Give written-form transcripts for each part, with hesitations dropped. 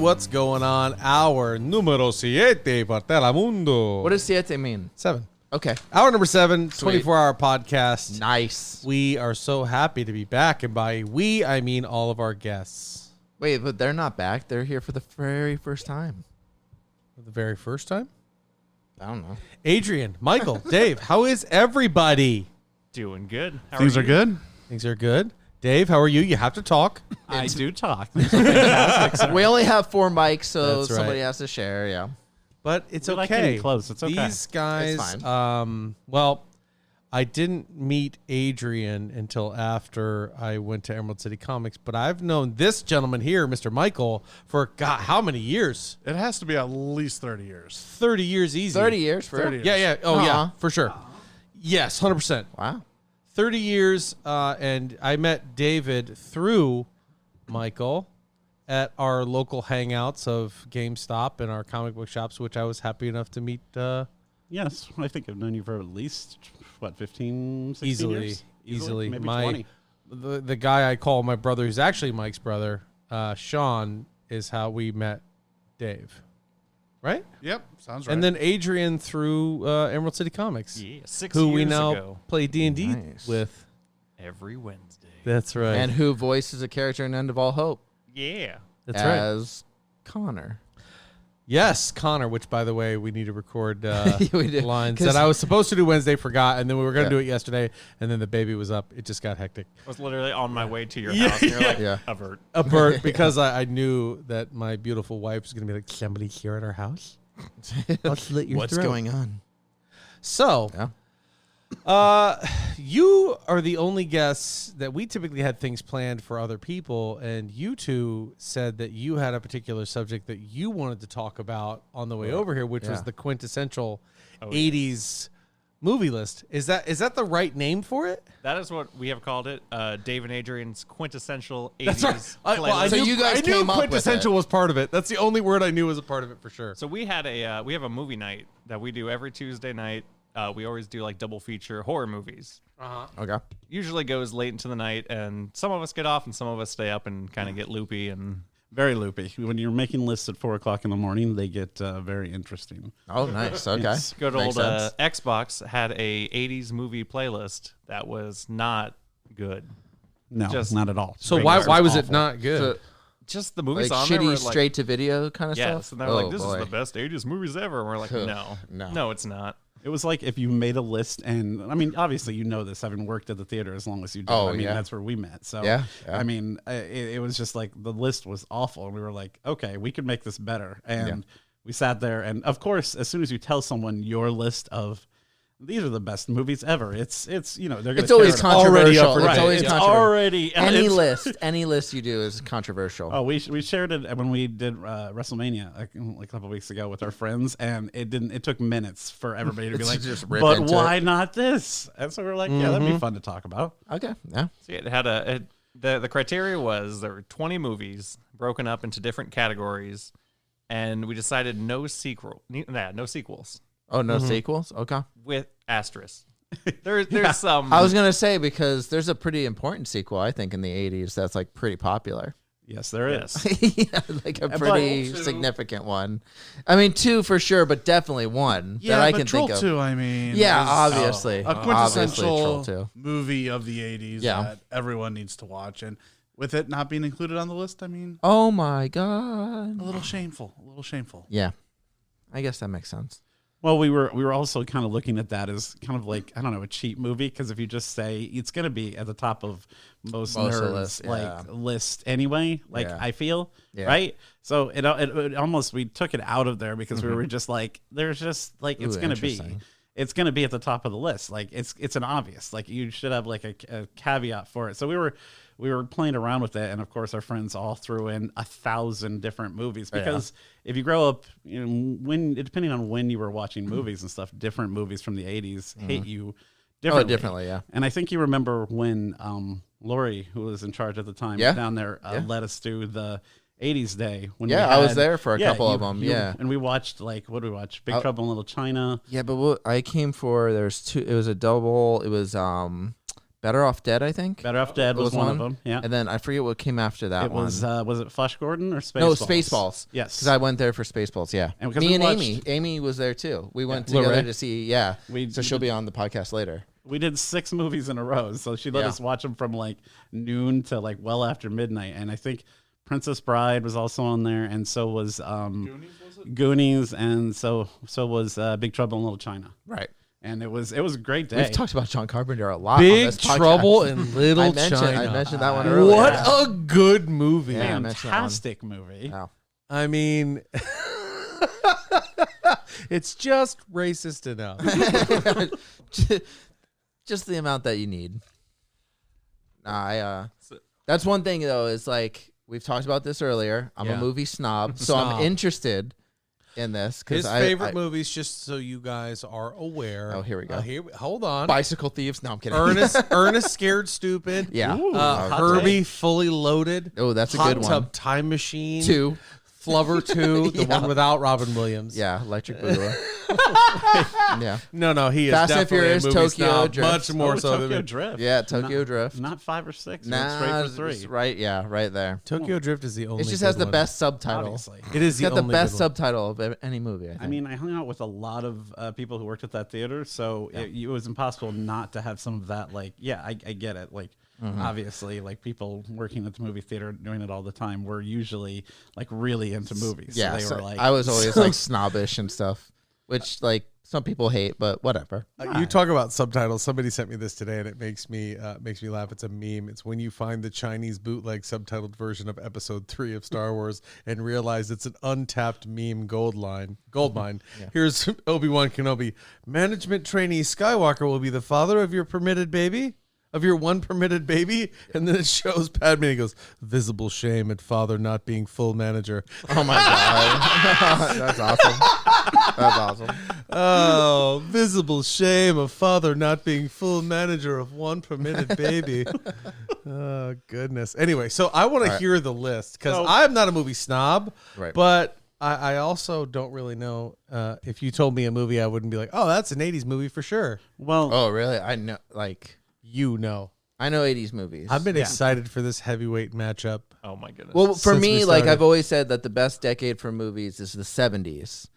what's going on? Hour número 7 para Telemundo. What does siete mean? 7. Okay. Hour number 7, Sweet. 24-hour podcast. Nice. We are so happy to be back, and by we, I mean all of our guests. Wait, but they're not back. They're here for the very first time. For the very first time? I don't know. Adrian, Michael, Dave, how is everybody? Doing good. Things are good. Things are good. Dave, how are you? You have to talk. I do talk. Fantastic. We only have 4 mics, so That's right. somebody has to share. Yeah. But it's We okay. like getting close. It's okay. These guys, It's well, I didn't meet Adrian until after I went to Emerald City Comics, but I've known this gentleman here, Mr. Michael, for God, how many years? It has to be at least 30 years. 30 years easy. 30 years for 30 years. Yeah. Oh, Uh-huh. yeah, for sure. Yes, 100%. Wow. 30 years, and I met David through Michael at our local hangouts of GameStop and our comic book shops, which I was happy enough to meet Yes, I think I've known you for at least, 15, 16 years? Easily. Maybe 20. The guy I call my brother, who's actually Mike's brother, Sean, is how we met Dave. Right? Yep, sounds right. And then Adrian through Emerald City Comics. Yeah, 6 who years we now ago. play D&D Nice. with. Every Wednesday. That's right. And who voices a character in End of All Hope Yeah. That's right. as Connor. Yes, Connor, which, by the way, we need to record We did. lines 'Cause- that I was supposed to do Wednesday, forgot, and then we were going to Yeah. do it yesterday, and then the baby was up. It just got hectic. I was literally on my way to your Yeah. house, and you're like, Yeah. avert. A bird, because I knew that my beautiful wife was going to be like, somebody here at our house? I'll slit your What's throat. going on? So, Yeah. you are the only guests that we typically had things planned for other people, and you two said that you had a particular subject that you wanted to talk about on the way over here, which was Yeah. the quintessential Oh, 80s movie list. Is that the right name for it? That is what we have called it. Dave and Adrian's quintessential 80s That's right. I playlist. So you guys I knew came up with quintessential it. was part of it. That's the only word I knew was a part of it for sure. So we have a movie night that we do every Tuesday night. We always do like double feature horror movies. Okay. Usually goes late into the night, and some of us get off and some of us stay up and kind of get loopy and very loopy. When you're making lists at 4:00 in the morning, they get very interesting. Oh, nice. Okay. Yes. Good Makes old sense. Xbox had a 80s movie playlist that was not good. No, Just- not at all. So Regular. why was it Awful. not good? So, Just the movies like on there shitty were like, straight to video kind of yes, stuff? and they're like, this is the best 80s movies ever. And we're like, Ugh, no, it's not. It was like if you made a list, and I mean, obviously, you know this, having worked at the theater as long as you do. Oh, I mean, yeah. that's where we met. So, Yeah. I mean, it was just like the list was awful, and we were like, okay, we could make this better. And we sat there, and of course, as soon as you tell someone your list of these are the best movies ever, it's they're gonna It's always tear it up. controversial. for It's debate. always It's controversial. already Any list you do is controversial. Oh, we shared it when we did WrestleMania like a couple weeks ago with our friends, and it took minutes for everybody to be like, Just rip but into why not this? And so we're like, yeah, that'd be fun to talk about. Okay. Yeah. So it had the criteria was there were 20 movies broken up into different categories, and we decided no sequels. Oh, no sequels? Okay. With asterisks. There's some. I was going to say, because there's a pretty important sequel, I think, in the 80s that's like pretty popular. Yes, there is. Yes. Yeah, like a pretty significant one. I mean, 2 for sure, but definitely 1 yeah, that I but can Troll think of. 2, I mean, Yeah, is obviously. a Obviously, Troll quintessential 2. movie of the 80s Yeah. that everyone needs to watch. And with it not being included on the list, I mean, Oh, my God. a little shameful. A little shameful. Yeah. I guess that makes sense. Well, we were also kind of looking at that as kind of like, I don't know, a cheap movie, because if you just say it's going to be at the top of most of the nerds list, yeah. list anyway, like Yeah. I feel, Yeah. right? So it almost, we took it out of there because we were just like, there's just like, it's Ooh, going to be. interesting. It's going to be at the top of the list. Like it's an obvious, like you should have like a caveat for it. So we were playing around with it. And of course our friends all threw in 1,000 different movies, because if you grow up, depending on when you were watching movies and stuff, different movies from the 80s hit you differently. Oh, differently, yeah. And I think you remember when Lori, who was in charge at the time, Yeah. down there, let us do the 80s day. When Yeah, we I was had- there for a couple of you- them, you- yeah. And we watched, like, what did we watch? Big Trouble in Little China. Yeah, but what I came for, there's 2, it was a double, it was Better Off Dead, I think. Better Off Dead was one of them. Yeah. And then I forget what came after that It one. was it Flash Gordon or Spaceballs? No, Spaceballs. Yes. Because I went there for Spaceballs, yeah. And because Me we and watched- Amy. Amy was there too. We went Blu-ray. together to see, yeah. We- So she'll be on the podcast later. We did 6 movies in a row, so she let Yeah. us watch them from like noon to like well after midnight. And I think Princess Bride was also on there, and so was Goonies, and so was Big Trouble in Little China. Right. And it was a great day. We've talked about John Carpenter a lot on Big this podcast. Trouble in Little I mentioned China. that one earlier. What a good movie. Yeah, I mentioned that one. Fantastic movie. Wow. I mean, it's just racist enough. Just the amount that you need. That's one thing though, is like we've talked about this earlier. I'm a Yeah. movie snob, so I'm Snob. interested in this because His favorite movies, just so you guys are aware. Oh, here we go. Hold on. Bicycle Thieves. No, I'm kidding. Ernest Scared Stupid. Yeah. hot Herbie Fully Loaded. Oh, that's a Hot good Tub one. Time Machine. 2. Flubber 2, the Yeah. one without Robin Williams. Yeah, Electric Boogaloo. yeah. No, he is Fast and definitely Furious, a movie Tokyo snob, Drift. much more Oh, so Tokyo than me. Drift. Yeah, Tokyo Drift. Not 5 or 6. Nah, Straight for it's 3. right. Yeah, right there. Tokyo Drift is the only. It just has good the one. best subtitle. Obviously. It is It's got the only best good one. subtitle of any movie. I think. I mean, I hung out with a lot of people who worked at that theater, so it was impossible not to have some of that. Like, yeah, I get it. Like, obviously, like people working at the movie theater doing it all the time were usually like really into movies. yeah, so they so were like, I was always like snobbish and stuff, which like some people hate, but whatever. You talk about subtitles. Somebody sent me this today, and it makes me laugh. It's a meme. It's when you find the Chinese bootleg subtitled version of Episode 3 of Star Wars and realize it's an untapped meme gold mine. Here's Obi-Wan Kenobi. Management trainee Skywalker will be the father of your permitted baby. Of your one permitted baby, and then it shows Padme and he goes, visible shame at father not being full manager. Oh my god, that's awesome. That's awesome. Oh, visible shame of father not being full manager of one permitted baby. Oh, goodness. Anyway, so I want to hear the list because I'm not a movie snob, Right. but I also don't really know. If you told me a movie, I wouldn't be like, oh, that's an 80s movie for sure. well, Oh really? I know, like You know. I know 80s movies. I've been excited for this heavyweight matchup. Oh my goodness. Well, for Since me, we like started. I've always said that the best decade for movies is the 70s.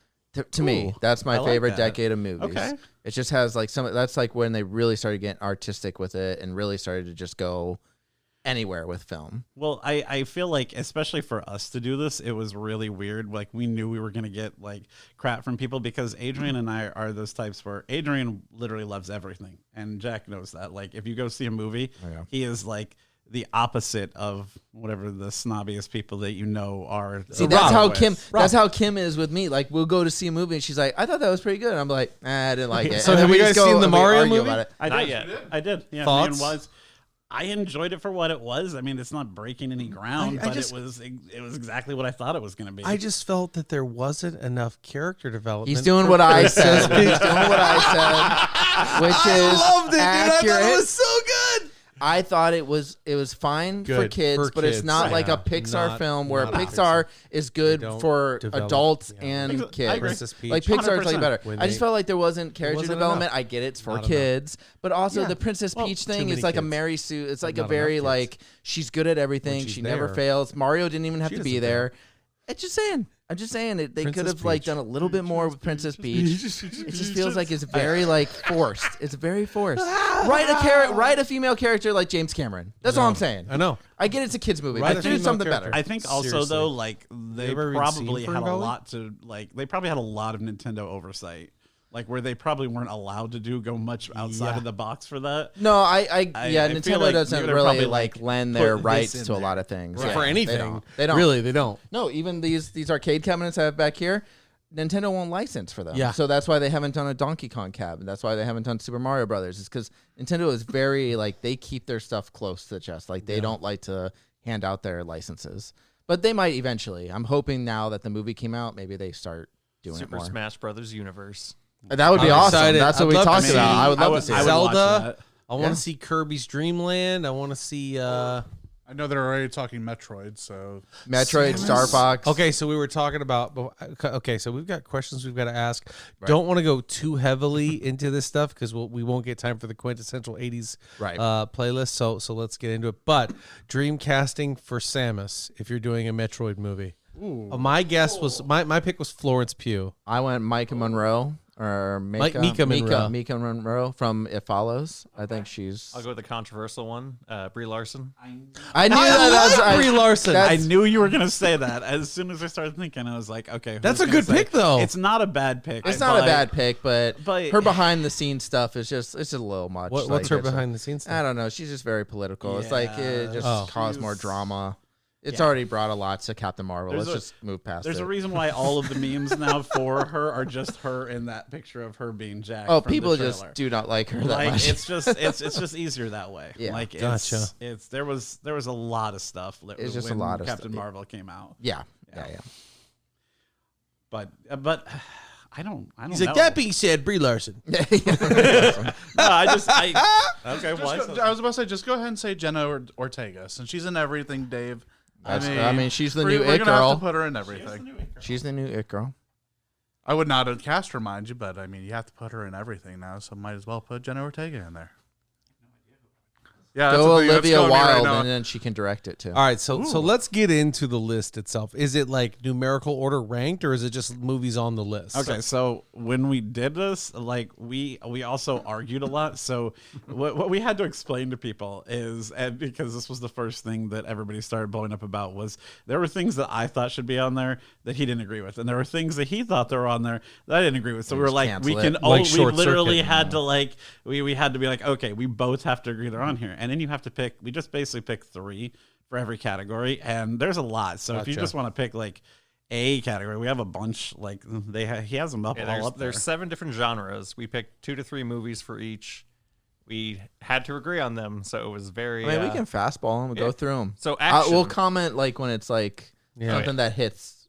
To me, that's my I like favorite that. decade of movies. Okay. It just has like that's like when they really started getting artistic with it and really started to just go anywhere with film. Well, I feel like, especially for us to do this, it was really weird. Like, we knew we were going to get, like, crap from people because Adrian and I are those types where Adrian literally loves everything. And Jack knows that. Like, if you go see a movie, he is, like, the opposite of whatever the snobbiest people that you know are. See, that's how with. Kim. That's how Kim is with me. Like, we'll go to see a movie, and she's like, "I thought that was pretty good." And I'm like, "I didn't like it." So And then have we you just guys go seen the and we Mario argue movie? about it. I Not did. yet. I did. Yeah, Thoughts? I enjoyed it for what it was. I mean, it's not breaking any ground, I but just- it was exactly what I thought it was going to be. I just felt that there wasn't enough character development. He's doing for what I Princess said. Peach. He's doing what I said, which is Loved it, dude. accurate. I thought it was so good. I thought it was fine for Good kids, for but it's kids. not like a Yeah, Pixar not- film where not a Pixar Pixar. is good They don't for develop- adults yeah. and I agree. kids. Princess Peach. Like Pixar is like 100%. better. When I just they- felt like there wasn't character wasn't development. enough. I get it's for Not enough. kids, but also Yeah. the Princess Peach too thing many is like a kids. Mary Sue. It's like a Not very enough kids. like she's good at everything. she's She never there. fails. Mario didn't even have She to be doesn't there. It's just saying. I'm just saying that they could Princess have like Peach. done a little bit more with Princess Peach. It just feels like it's very like forced. It's very forced. Write a female character like James Cameron. That's all I'm saying. I know. I get it's a kids movie. Write But a do female something character. better. I think also Seriously. though, like they ever read probably Scene for had a Valley? lot to like. They probably had a lot of Nintendo oversight, like where they probably weren't allowed to go much outside Yeah. of the box for that. No, yeah, I feel Nintendo like doesn't they're really probably, like like, lend put their this rights in to a there. lot of things. For Yeah, anything. They don't. Really, they don't. No, even these arcade cabinets I have back here, Nintendo won't license for them. Yeah. So that's why they haven't done a Donkey Kong cab. And that's why they haven't done Super Mario Brothers. It's because Nintendo is very like they keep their stuff close to the chest. Like they don't like to hand out their licenses. But they might eventually. I'm hoping now that the movie came out, maybe they start doing Super it more. Smash Brothers universe. That would be I'm awesome. excited. That's what I'd we love to talked see- about. I would love to see I it. would watch Zelda. that. I want Yeah. to see Kirby's Dream Land. I want to see. I I know they're already talking Metroid, so Metroid, Star Fox. Okay, so we were talking about. Okay, so we've got questions we've got to ask. Right. Don't want to go too heavily into this stuff because we won't get time for the quintessential '80s playlist. So let's get into it. But dream casting for Samus if you're doing a Metroid movie. My guess was my pick was Florence Pugh. I went Micah Monroe. Or Mika Monroe from It Follows. I think she's. I'll go with the controversial one, Brie Larson. I knew that. Brie Larson. I knew you were gonna say that. As soon as I started thinking, I was like, okay, that's a good pick, though. It's not a bad pick. It's not a bad pick, but her behind the scenes stuff is just a little much. What's her behind the scenes stuff? I don't know. She's just very political. Yeah. It's like it just caused more drama. It's already brought a lot to Captain Marvel. Let's just move past it. There's a reason why all of the memes now for her are just her in that picture of her being Jack. Oh, people just do not like her that much. It's just easier that way. Yeah. Like gotcha. There was a lot of stuff. It's just a lot of Captain Marvel came out. Yeah. But I don't He's know. like, that being said, Brie Larson. No, okay. I was about to say, just go ahead and say Jenna Ortega, since she's in everything, Dave. I mean, she's the new It It Girl. We're Girl. gonna have to put her in everything. She's the new It Girl. I would not have cast her, mind you, but I mean, you have to put her in everything now, so might as well put Jenna Ortega in there. Yeah, go Olivia Wilde, and then she can direct it too. All right, so let's get into the list itself. Is it like numerical order ranked, or is it just movies on the list? Okay, so when we did this, like we also argued a lot. So what we had to explain to people is, and because this was the first thing that everybody started blowing up about, was there were things that I thought should be on there that he didn't agree with, and there were things that he thought that were on there that I didn't agree with. So we were like, we literally had to like we had to be like, okay, we both have to agree they're on here. And then you have to pick, we just basically pick 3 for every category. And there's a lot. So if you just want to pick like a category, we have a bunch, like he has them all up there. There's 7 different genres. We picked 2 to 3 movies for each. We had to agree on them. So it was very. I mean, we can fastball them and go through them. So action. We'll comment like when it's like something that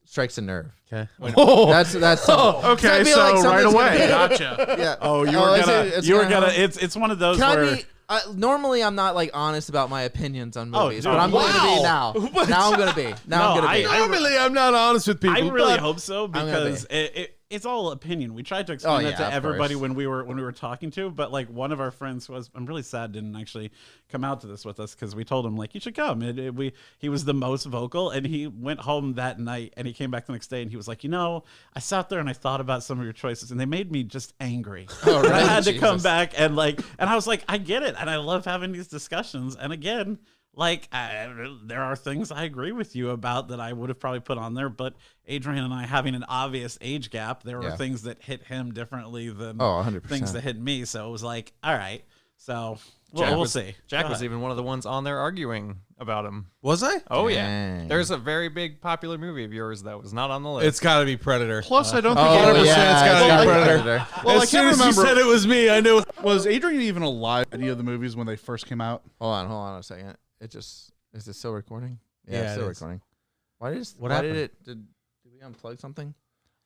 strikes a nerve. Okay. That's okay. So like right away, gotcha. Yeah. Oh, it's one of those where. Normally, I'm not like honest about my opinions on movies, but I'm going to be now. Now I'm going to be. Now I'm going to be. Normally, I'm not honest with people. I really hope so, because it's all opinion. We tried to explain that to everybody when we were talking to, but like one of our friends who I'm really sad didn't actually come out to this with us, because we told him like, you should come. He was the most vocal, and he went home that night and he came back the next day and he was like, I sat there and I thought about some of your choices and they made me just angry. Oh, right? I had to come back and I was like, I get it. And I love having these discussions. And again, there are things I agree with you about that I would have probably put on there, but Adrian and I having an obvious age gap, there were things that hit him differently than 100%. Things that hit me. So it was like, all right, so we'll see. Jack was even one of the ones on there arguing about him. Was I? Oh, yeah. There's a very big popular movie of yours that was not on the list. It's got to be Predator. Plus, I don't think 100% it's got to be Predator. Well, as soon as you said it was me, I knew. Was Adrian even alive in any of the movies when they first came out? Hold on a second. Is it still recording? Yeah, it's still recording. Did we unplug something?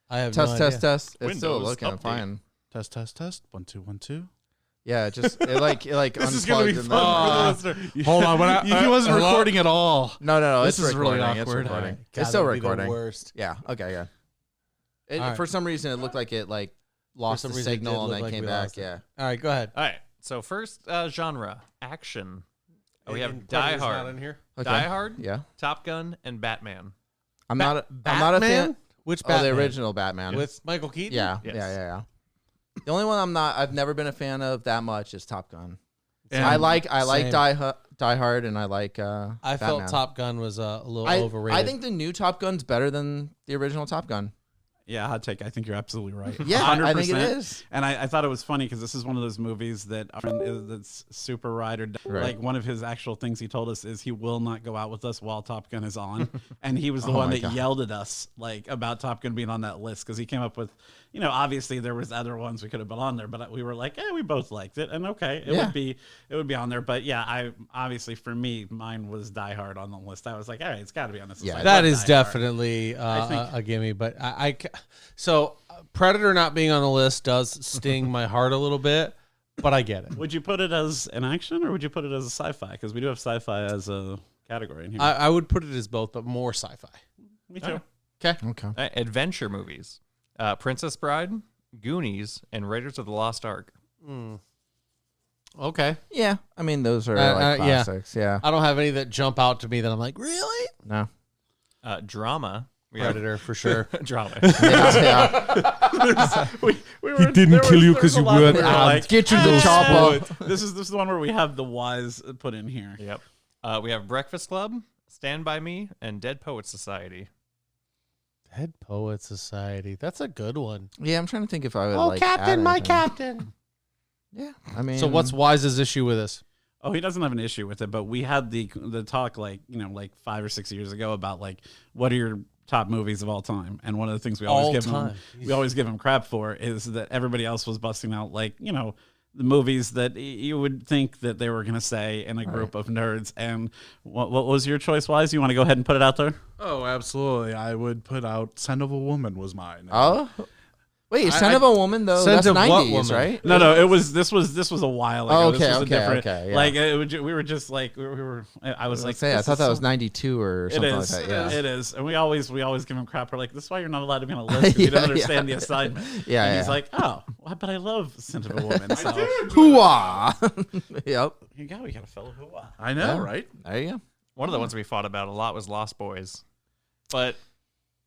I have test. It's Windows still looking update. fine. Test. 1 2 1 2. Yeah, it like This unplugged. is gonna be fun for the listener. Hold on, he wasn't recording at all. No, This it's is really recording. It's awkward. recording. Gotta It's still be the recording. worst. Yeah. Okay. Yeah. All right. For some reason, it looked like it lost the reason it did signal and look then like came we back. lost it. Yeah. All right, go ahead. All right. So first genre, action. We have And Die Predator's not Hard. in here. Okay. Die Hard, Yeah. Top Gun, and Batman. I'm not a fan. Which Oh, Batman? the original Batman. With Michael Keaton? Yeah. Yes. Yeah. The only one I've never been a fan of that much is Top Gun. And I like same. Die Hard, and I like I Batman. felt Top Gun was a little overrated. I think the new Top Gun's better than the original Top Gun. Yeah, hot take. I think you're absolutely right. Yeah, 100%. I think it is. And I thought it was funny because this is one of those movies that our friend that's super ride or die. Right. Like one of his actual things he told us is he will not go out with us while Top Gun is on. And he was the one my that God. yelled at us like about Top Gun being on that list, because he came up with, obviously there was other ones we could have put on there, but we were like, we both liked it, and okay, it would be on there. But yeah, I obviously for me, mine was Die Hard on the list. I was like, all right, it's got to be on this list. Yeah, I that love is Die Hard. definitely think- a gimme, but so Predator not being on the list does sting my heart a little bit, but I get it. Would you put it as an action or would you put it as a sci-fi? Because we do have sci-fi as a category in here. I would put it as both, but more sci-fi. Me too. Okay. Adventure movies. Princess Bride, Goonies, and Raiders of the Lost Ark. Okay. Yeah, I mean those are yeah. classics. Yeah. I don't have any that jump out to me that I'm like, really? No. Drama. We have Predator for sure. drama. Yeah. He didn't kill you 'cause you weren't Like, get you the chopper. This is the one where we have the wise put in here. Yep. We have Breakfast Club, Stand By Me, and Dead Poets Society. Dead Poet Society. That's a good one. Yeah, I'm trying to think if I would Oh, like. Captain, add my anything. Captain. Yeah, I mean. So what's Wise's issue with this? Oh, he doesn't have an issue with it, but we had the talk like 5 or 6 years ago about like what are your top movies of all time, and one of the things we always give him crap for is that everybody else was busting out like the movies that you would think that they were going to say in a group of nerds. And what was your choice, Wise? You want to go ahead and put it out there? Oh, absolutely. I would put out Scent of a Woman was mine. Oh. Wait, Son of a Woman though. Scent That's of what 90s, woman? right? No. This was a while ago. Oh, This okay, was a okay, different, okay, yeah. Like we were just like we were. I was like, I this thought is that was so- 92 or It something is. like that. Yeah. It is. And we always give him crap. We're like, this is why you're not allowed to be on a list. 'Cause you don't Yeah, understand yeah. the assignment. Yeah, And he's yeah. like, oh, well, but I love Scent of a Woman. So Hooah! Yep. here you go. We got a fellow who. I know, right? There you go. One of the ones we fought about a lot was Lost Boys, but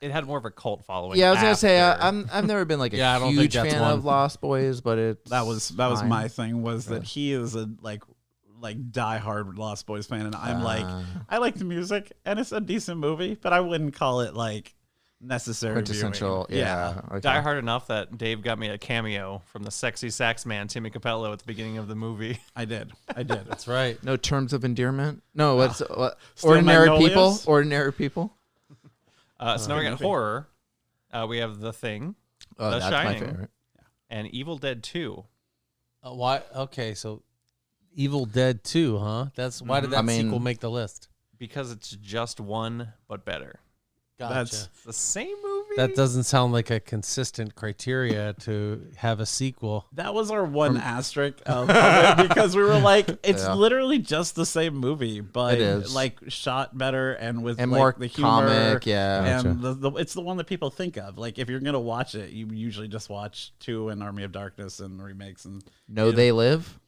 it had more of a cult following. Yeah, I was gonna say after. I've never been like a Yeah, I don't think huge that's fan one. of Lost Boys, but That was fine. my thing was that he is a like diehard Lost Boys fan, and I'm like, I like the music, and it's a decent movie, but I wouldn't call it like necessary quintessential. viewing. Yeah. Okay. Die Hard enough that Dave got me a cameo from the sexy sax man Timmy Capello at the beginning of the movie. I did. That's right. No terms of endearment. No, what's what, Still ordinary Magnolias? people? Ordinary people. So now we got horror. We have The Thing, Oh, The that's Shining. my favorite. and Evil Dead 2. Why? Okay, so Evil Dead 2, huh? That's why did that I mean- sequel make the list? Because it's just one, but better. Gotcha. That's- It's the same movie. That doesn't sound like a consistent criteria to have a sequel. That was our one asterisk of it because we were like, it's Yeah. literally just the same movie, but It is. like shot better and with And like, more the humor. comic, yeah. And it's the one that people think of. Like if you're gonna watch it, you usually just watch 2 and Army of Darkness and remakes and No, They Live.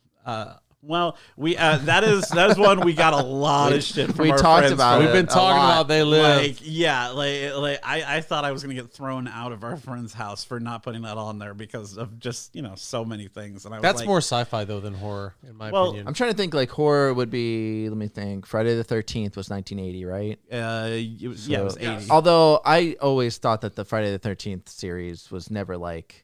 well, we that is one we got a lot of shit from We our talked friends about for. it. We've been a talking lot. about They Live. Like yeah, like I thought I was gonna get thrown out of our friend's house for not putting that on there because of just so many things. And I was That's like, more sci-fi though than horror, in my Well, opinion. I'm trying to think. Like horror would be. Let me think. Friday the 13th was 1980, right? it was 80. Although I always thought that the Friday the 13th series was never like.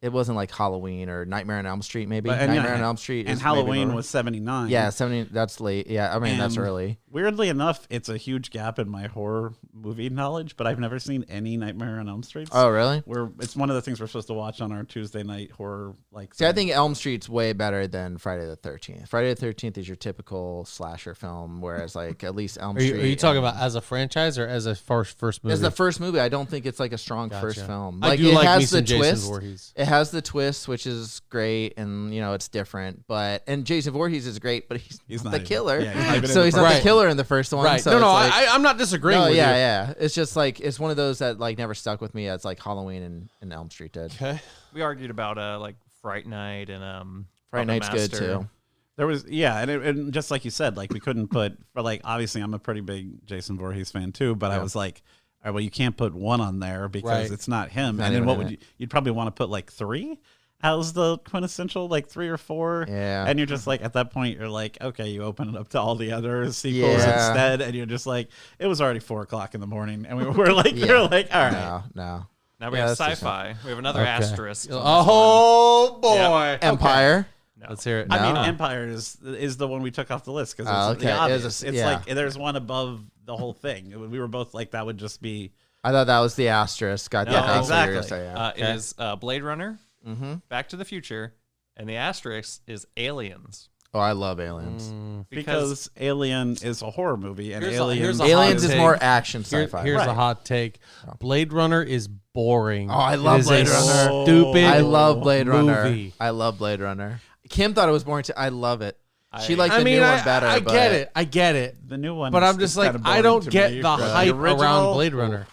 It wasn't like Halloween or Nightmare on Elm Street, maybe. But- Nightmare on Elm Street. and is Halloween maybe was 79. Yeah, 70. That's late. Yeah, I mean that's And early. Weirdly enough, it's a huge gap in my horror movie knowledge, but I've never seen any Nightmare on Elm Street. Oh, really? It's one of the things we're supposed to watch on our Tuesday night horror. Like, See, I think Elm Street's way better than Friday the 13th. Friday the 13th is your typical slasher film, whereas like at least Elm Are Street. you talking about as a franchise or as a first movie? As the first movie, I don't think it's like a strong first Gotcha. film. I Like do it like me has the some Jason twist. Voorhees. It has the twist, which is great, and it's different. And Jason Voorhees is great, but he's not the even- killer. yeah, he's not even in So the he's first not one. the killer in the first one. Right. So No, it's like, I'm not disagreeing no, with yeah, you. yeah. It's just like it's one of those that like never stuck with me as like Halloween and Elm Street did. Okay. We argued about like Fright Night and Fright Puppet Night's good Master. too. there was, and just like you said, like we couldn't put, but like obviously I'm a pretty big Jason Voorhees fan too, but I was like, all right, well, you can't put one on there because Right. it's not him. Not and then even what in would it. you? You'd probably want to put like 3 as the quintessential, like 3 or 4. Yeah. And you're just like, at that point, you're like, okay, you open it up to all the other sequels Yeah. instead, and you're just like, it was already 4:00 in the morning, and we were like, Yeah. you're like, all right. No. Now we Yeah, have that's sci-fi. We have another Okay. asterisk. on this Oh boy. Yep. Empire. No. Let's hear it. I mean, No. Empire is the one we took off the list because Oh, it's okay. the It is obvious. a- It's yeah. like there's one above the whole thing. We were both like, that would just be. I thought that was the asterisk. I No, thought that's what you were exactly. gonna say, yeah. It is Blade Runner, Mm-hmm. Back to the Future, and the asterisk is Aliens. Oh, I love Aliens. Because Alien is a horror movie, and Here's a- Alien. here's a Aliens hot is take. more action Here's sci-fi. a Right. hot take. Blade Runner is boring. Oh, I It love is Blade a Runner. Stupid. I love Blade Runner. movie. I love Blade Runner. Kim thought it was boring too. I love it. She liked the new one better. I but get it. The new one, But I'm is just like, kinda I boring don't to get me. the hype original- around Blade Runner.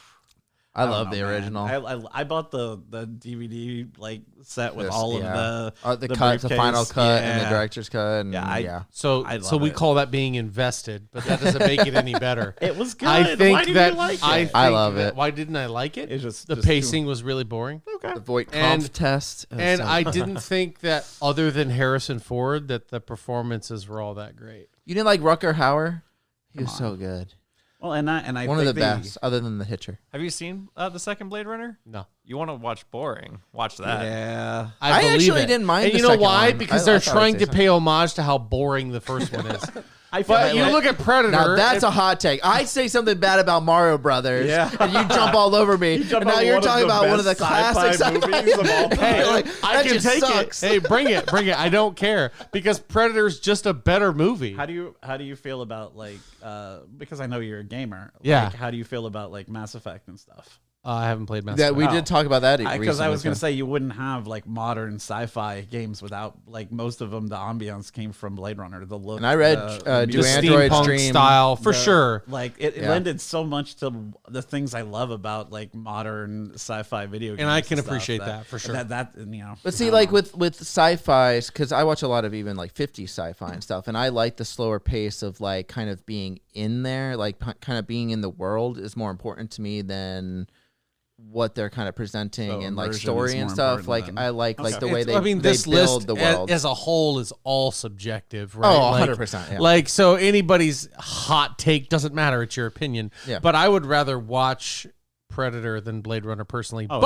I don't love know, the man. original. I bought the DVD like set with This- all of yeah. the cut, the final briefcase. cut, and the Yeah. director's cut. And, Yeah, yeah. So I so love we it. call that being invested, but that doesn't make it any better. It was good. I think Why did that you like it? I, think I love that- it. Why didn't I like it? It's just the just pacing was really boring. The Voight And- Kampf test. And I didn't think that other than Harrison Ford that the performances were all that great. You didn't like Rutger Hauer? He was so good. Well, and I One of think the best, other than The Hitcher. Have you seen the second Blade Runner? No. You want to watch boring? Watch that. Yeah. I believe actually it. didn't mind And the you know second why? one. Because I they're thought trying it to was pay homage to how boring the first one is. I feel But you like- look at Predator. Now that's and- a hot take. I say something bad about Mario Brothers, Yeah. and you jump all over me. jump And now on you're one of talking the about one of the best sci-fi classic movies of all time. Hey, like, I that can just take sucks. it. Hey, bring it. I don't care because Predator's just a better movie. How do you feel about like because I know you're a gamer. Yeah. Like, how do you feel about like Mass Effect and stuff? I haven't played Mass That Effect. we did talk about that Because I was recently, gonna too. say you wouldn't have like modern sci-fi games without like most of them. The ambiance came from Blade Runner. The look. And I read, the Do the Androids steampunk Dream? style for the- sure. Like it Yeah. lended so much to the things I love about like modern sci-fi video games. And I can stuff appreciate that, for sure. That you know. But see, like with sci-fis, because I watch a lot of even like 50s sci-fi and stuff, and I like the slower pace of like kind of being in there, like kind of being in the world is more important to me than what they're kind of presenting So and like immersion story is and more stuff. important like then. I like Okay. the way they I mean, they this build list the world. as a whole is all subjective, right? Oh, Like- 100%, yeah. Like, so anybody's hot take doesn't matter. It's your opinion. Yeah. But I would rather watch Predator than Blade Runner personally. Oh,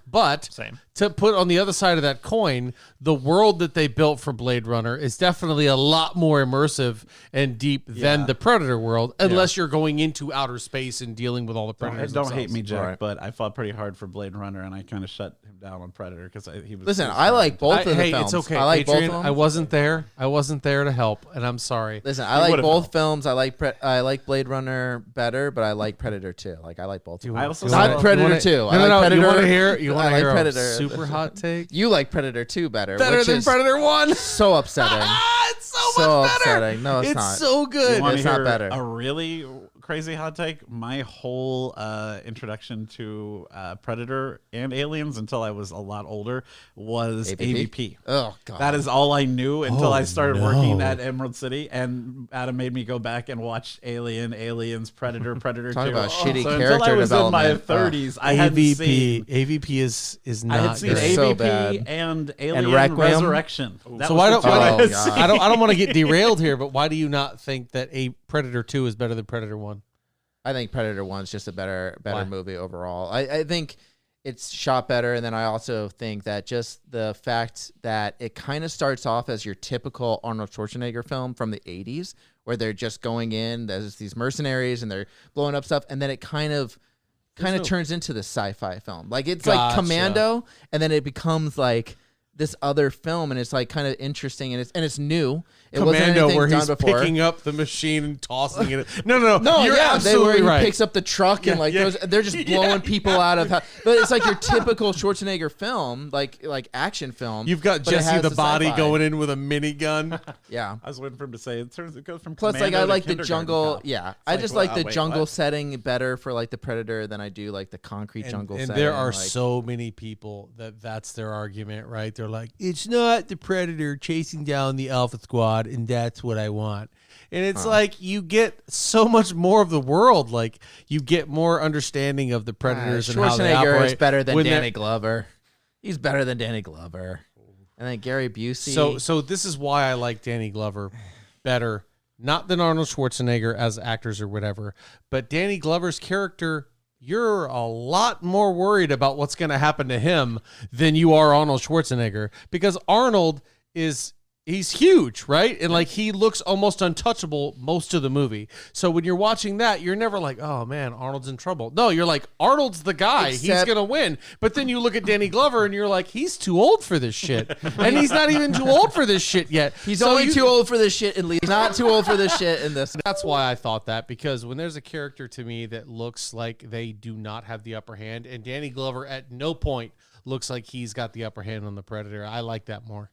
but Same. to put on the other side of that coin, the world that they built for Blade Runner is definitely a lot more immersive and deep than Yeah. the Predator world, unless you're going into outer space and dealing with all the predators. Don't hate themselves. me, Jack, Right. but I fought pretty hard for Blade Runner, and I kind of shut him down on Predator because he was. Listen, I like both of the Hey, films. it's okay. I like Adrian, both of them. I wasn't there. I wasn't there to help, and I'm sorry. Listen, I like would've both helped. films. I like Blade Runner better, but I like Predator too. Like I like both. Of them. I also Not saw- Predator 2. No, I like no, Predator. You want to hear? You want I to like hear Predator. a super hot take? You like Predator 2 better. Better which than is Predator 1. So upsetting. It's so So much better. upsetting. No, it's not. so good. You want It's to not hear better. a really crazy hot take? My whole introduction to Predator and Aliens until I was a lot older was AVP. Oh god. That is all I knew until I started no. working at Emerald City, and Adam made me go back and watch Aliens, Predator, Predator Talk 2. about shitty so until I character was in my development. 30s, I hadn't seen. AVP is I not had seen good. It's so AVP bad. and Alien Requiem? Resurrection. That So was why the don't two I Oh, had God. seen. I don't want to get derailed here, but why do you not think that a Predator 2 is better than Predator 1? I think Predator 1's just a better Why? movie overall. I think it's shot better, and then I also think that just the fact that it kind of starts off as your typical Arnold Schwarzenegger film from the 80s, where they're just going in, there's these mercenaries, and they're blowing up stuff, and then it kind of turns into the sci-fi film. Like it's like Gotcha. Commando, and then it becomes like this other film, and it's like kind of interesting, and it's new. It wasn't Commando, anything where done he's before. picking up the machine and tossing it. No, No, you're yeah, absolutely where he right. picks up the truck and like yeah. they're just blowing people out of. But it's like your typical Schwarzenegger film, like action film. You've got but it Jesse has the body sci-fi. going in with a minigun. Yeah. I was waiting for him to say it goes from Plus, like Commando I to like the Kindergarten jungle. Cop. Yeah, It's I just well, like the wait, jungle what? setting better for like the Predator than I do like the concrete jungle And setting. there are like, so many people that's their argument, right? They're like, it's not the Predator chasing down the Alpha Squad, and that's what I want. And it's like you get so much more of the world. Like you get more understanding of the Predators and how they Schwarzenegger operate. is better than when they're- Danny Glover. He's better than Danny Glover. And then Gary Busey. So this is why I like Danny Glover better, not than Arnold Schwarzenegger as actors or whatever, but Danny Glover's character. You're a lot more worried about what's going to happen to him than you are Arnold Schwarzenegger, because Arnold he's huge, right? And like he looks almost untouchable most of the movie. So when you're watching that, you're never like, oh man, Arnold's in trouble. No, you're like, Arnold's the guy. He's Except- going to win. But then you look at Danny Glover and you're like, he's too old for this shit. And he's not even too old for this shit yet. he's So only you- too old for this shit, and he's not too old for this shit in this. That's why I thought that, because when there's a character to me that looks like they do not have the upper hand, and Danny Glover at no point looks like he's got the upper hand on the Predator, I like that more.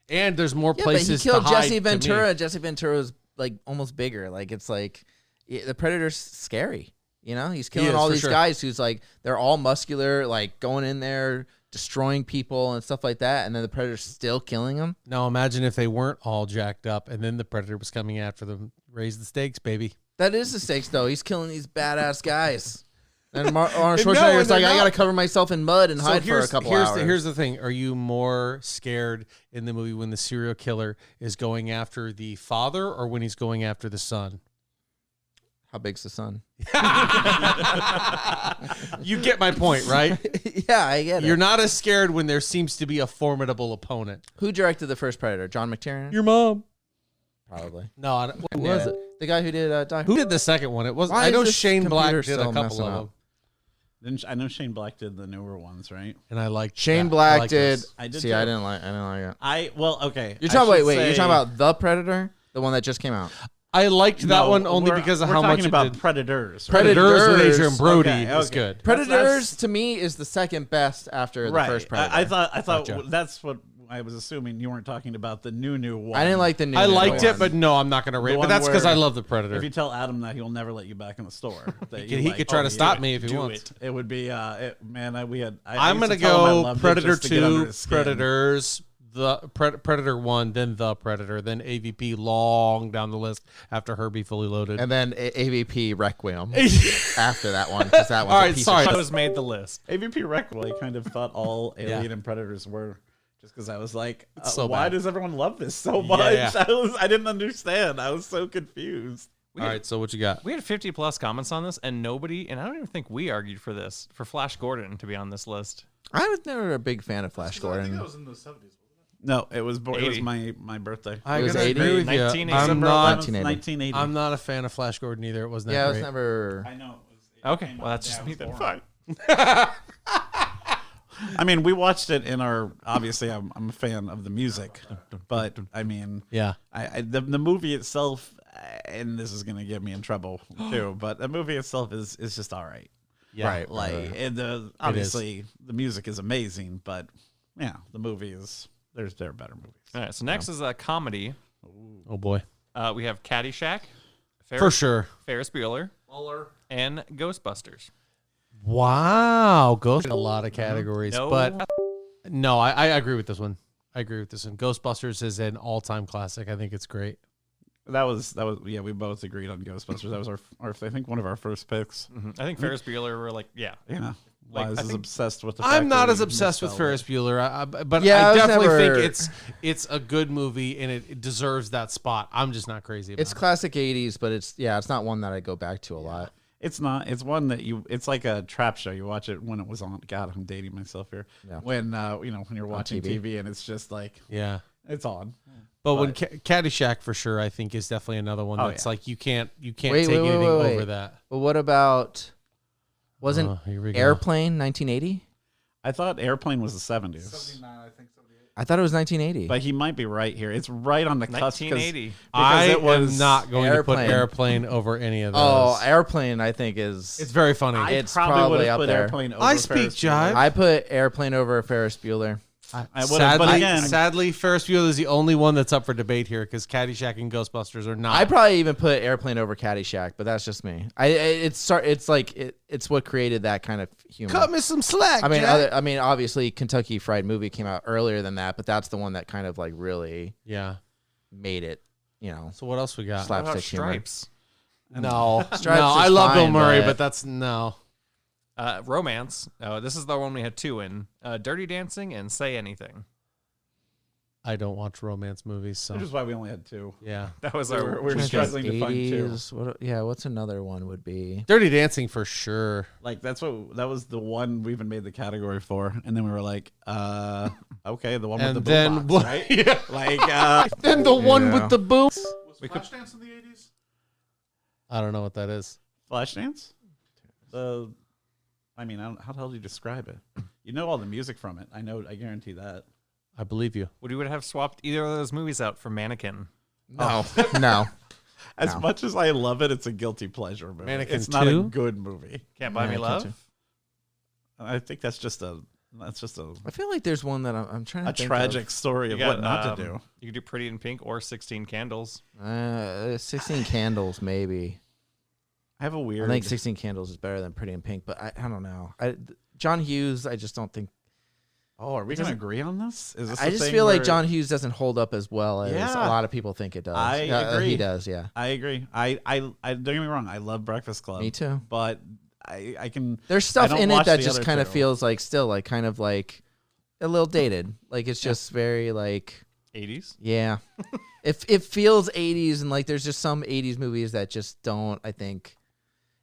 And there's more Yeah, places but he killed to hide. Jesse to me. Ventura. Jesse Ventura was like almost bigger. Like it's like the Predator's scary. You know, he's killing is, all for these sure. guys who's like they're all muscular, like going in there, destroying people and stuff like that, and then the Predator's still killing them. Now imagine if they weren't all jacked up, and then the Predator was coming after them. Raise the stakes, baby. That is the stakes, though. He's killing these badass guys. And Arnold No, Schwarzenegger's and like, they're I not. got to cover myself in mud and hide for a couple hours. Here's the thing. Are you more scared in the movie when the serial killer is going after the father or when he's going after the son? How big's the sun? You get my point, right? Yeah, I get it. You're not as scared when there seems to be a formidable opponent. Who directed the first Predator? John McTiernan? Your mom. Probably. No, I don't, Who was it? The guy who did Die Who did the second one? It was. Why I is know this Shane Black computer did a still couple messing of up? them, I know Shane Black did the newer ones, right? and I liked Shane that. Black I like did. those. I did See, too. I didn't like it. Okay. You're I talking should wait. You're say- talking about the Predator, the one that just came out. I liked that No, one only we're- because of we're how much talking it about did. Predators. Right? Predators with Predators. Adrian Brody Okay, was okay. good. Predators to me is the second best after the Right. first Predator. I thought Gotcha. that's what I was assuming. You weren't talking about the new one. I didn't like the new. I liked one. it, but no, I'm not going to rate. But one that's because where I love the Predator. If you tell Adam that, he'll never let you back in the store. That He could try to stop me if he do wants. It would be, man. I'm used going to tell him I go loved it Predator just to get under 2, his skin. Predators, the Predator 1, then the Predator, then AVP long down the list after Herbie Fully Loaded. And then AVP Requiem after that one because that one's All a right, piece sorry. of shit. Those made the list. AVP Requiem. I kind of thought all Yeah. Alien and Predators were. Just because I was like, so why bad. does everyone love this so much? Yeah. I didn't understand. I was so confused. All right, so what you got? We had 50 plus comments on this, and nobody, and I don't even think we argued for this, for Flash Gordon to be on this list. I was never a big fan of Flash I think Gordon. that was in the 70s. No, it was it was 80. my birthday. I was gotta 80? agree with you. 1980. I'm December not. 11th, 1980. I'm not a fan of Flash Gordon either. It wasn't Yeah, that it was great. never. I know. Okay, well, that's just me then. Fine. I mean, we watched it in our. Obviously, I'm a fan of the music, but I mean, Yeah. the movie itself, and this is gonna get me in trouble too. But the movie itself is just all right. Yeah. Right. Like, and obviously, the music is amazing, but yeah, the movie is. There are better movies. All right, so next is a comedy. Oh boy. We have Caddyshack, For sure. Ferris Bueller, and Ghostbusters. Wow. Ghost in a lot of categories. No. But no, I agree with this one. I agree with this one. Ghostbusters is an all-time classic. I think it's great. That was yeah. We both agreed on Ghostbusters. That was our I think one of our first picks. I think Ferris Bueller were like, yeah. Yeah. Like, Wise I is think- obsessed with the. I'm fact not that as he obsessed with misspelled Ferris it. Bueller, but Yeah, I I was definitely never- think it's a good movie and it deserves that spot. I'm just not crazy about It's it. classic '80s, but it's not one that I go back to a lot. It's not. It's one that it's like a trap show. You watch it when it was on. God, I'm dating myself here. Yeah. When when you're watching TV. TV and it's just like Yeah. it's on. But when Caddyshack for sure, I think is definitely another one Oh, that's yeah. like you can't Wait, take wait, anything wait, over wait. that. But what about wasn't Oh, here we go. Airplane 1980? I thought Airplane was the 70s, 79, I think 78. I thought it was 1980. but he might be right here. It's right on the cusp. 1980. I it was am not going to put Airplane. Airplane over any of those. Oh, Airplane I think is. it's very funny. I It's probably probably would have up put there. Airplane over I speak Ferris jive. Bueller. I put Airplane over Ferris Bueller. I would've, but sadly, again- sadly, Ferris Bueller is the only one that's up for debate here because Caddyshack and Ghostbusters are not. I probably even put Airplane over Caddyshack, but that's just me. It's what created that kind of humor. Cut me some slack. I mean, Jack. obviously Kentucky Fried Movie came out earlier than that, but that's the one that kind of like really yeah. made it. So what else we got? Slap- What about Slapstick humor. Stripes? No, Stripes no, is I love Bill fine, Murray, but- but that's no. Romance. This is the one we had two in. Dirty Dancing and Say Anything. I don't watch romance movies, so Which is why we only had two. yeah. That was We're our. struggling to find two. 80s. What's another one would be? Dirty Dancing for sure. Like that was the one we even made the category for, and then we were like, okay, the one with And the then boombox, right? yeah. Like, Then the one Yeah. with the boom. Was Flashdance in the 80s? I don't know what that is. Flashdance. I don't, how the hell do you describe it? You know all the music from it. I guarantee that. I believe you. Would you would have swapped either of those movies out for Mannequin? No, no. As No. much as I love it, it's a guilty pleasure movie. Mannequin it's not a 2? good movie. Can't Buy Me Mannequin Love. too. I think that's just a That's just I feel like there's one that I'm trying to a think tragic story You of got, what not to do. You could do Pretty in Pink or 16 Candles. 16 Candles, maybe. I have a weird. I think 16 Candles is better than Pretty in Pink, but I don't know. John Hughes, I just don't think. Oh, are we going to agree on this? Is this I the just thing feel like where- John Hughes doesn't hold up as well as Yeah. a lot of people think it does. I agree. He does, yeah. I agree. I don't get me wrong. I love Breakfast Club. Me too. But I can. There's I stuff don't in it watch that the just other kind of two. feels like still like kind of like a little dated. Like it's just very like 80s. yeah. It feels 80s and like there's just some 80s movies that just don't, I think,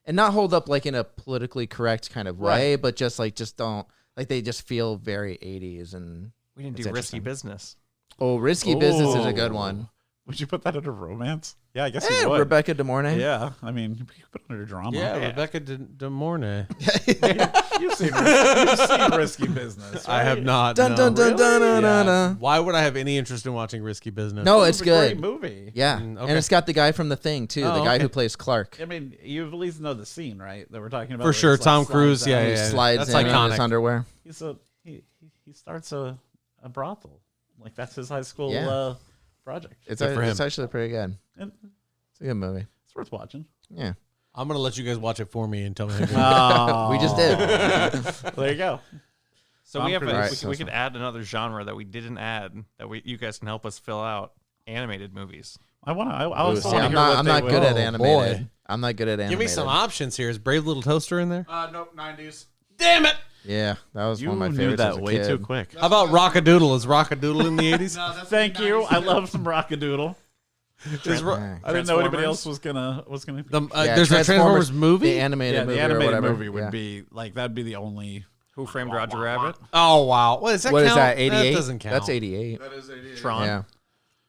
and not hold up like in a politically correct kind of way, but just don't like they just feel very 80s and We didn't It's do Risky interesting. Business. Risky Business is a good Oh. one. Would you put that under romance? Yeah, I guess Eh, you would. Rebecca De Mornay. Yeah, I mean, you could put it under drama. Yeah, Rebecca De Mornay. You've seen Risky Business. I have not. Dun, no. dun, dun, dun, dun, dun, Yeah. dun. Why would I have any interest in watching Risky Business? No, it's a good. great movie. Yeah, okay. and it's got the guy from The Thing too, the Oh, guy okay. who plays Clark. I mean, you at least know the scene, right? That we're talking about. For where sure, it's, Tom slides Cruise. out. Yeah, He yeah, slides that's in iconic. his underwear. He starts a brothel. Like that's his high school Yeah. project. It's, Good for it's him. actually pretty good. And It's a good movie. it's worth watching. Yeah, I'm gonna let you guys watch it for me and tell me. Oh, we just did. There you go. So Tom we have Cruise. a, Alright, we, so we could add another genre that we didn't add that you guys can help us fill out. Animated movies. I want to. I Ooh, also see, want to I'm hear not. what I'm they not would- good at Oh, animated. boy. I'm not good at animated. Give me some options here. Is Brave Little Toaster in there? Nope, 90s. Damn it! Yeah, that was You one of my knew favorites. as that a way kid. too quick. How about Rockadoodle? Is Rockadoodle in the 80s? No, that's Thank you. I love some Rockadoodle. Is Ro- Yeah. I didn't know anybody Transformers. else was gonna. the, Yeah, there's a Transformers movie? the animated Yeah, movie, the or animated whatever. movie would Yeah. be like that'd be the only. Who Framed Roger Rabbit? Oh, wow. What, does that What is count? that? 88. That doesn't count. That's 88. That is 88. Tron. Yeah.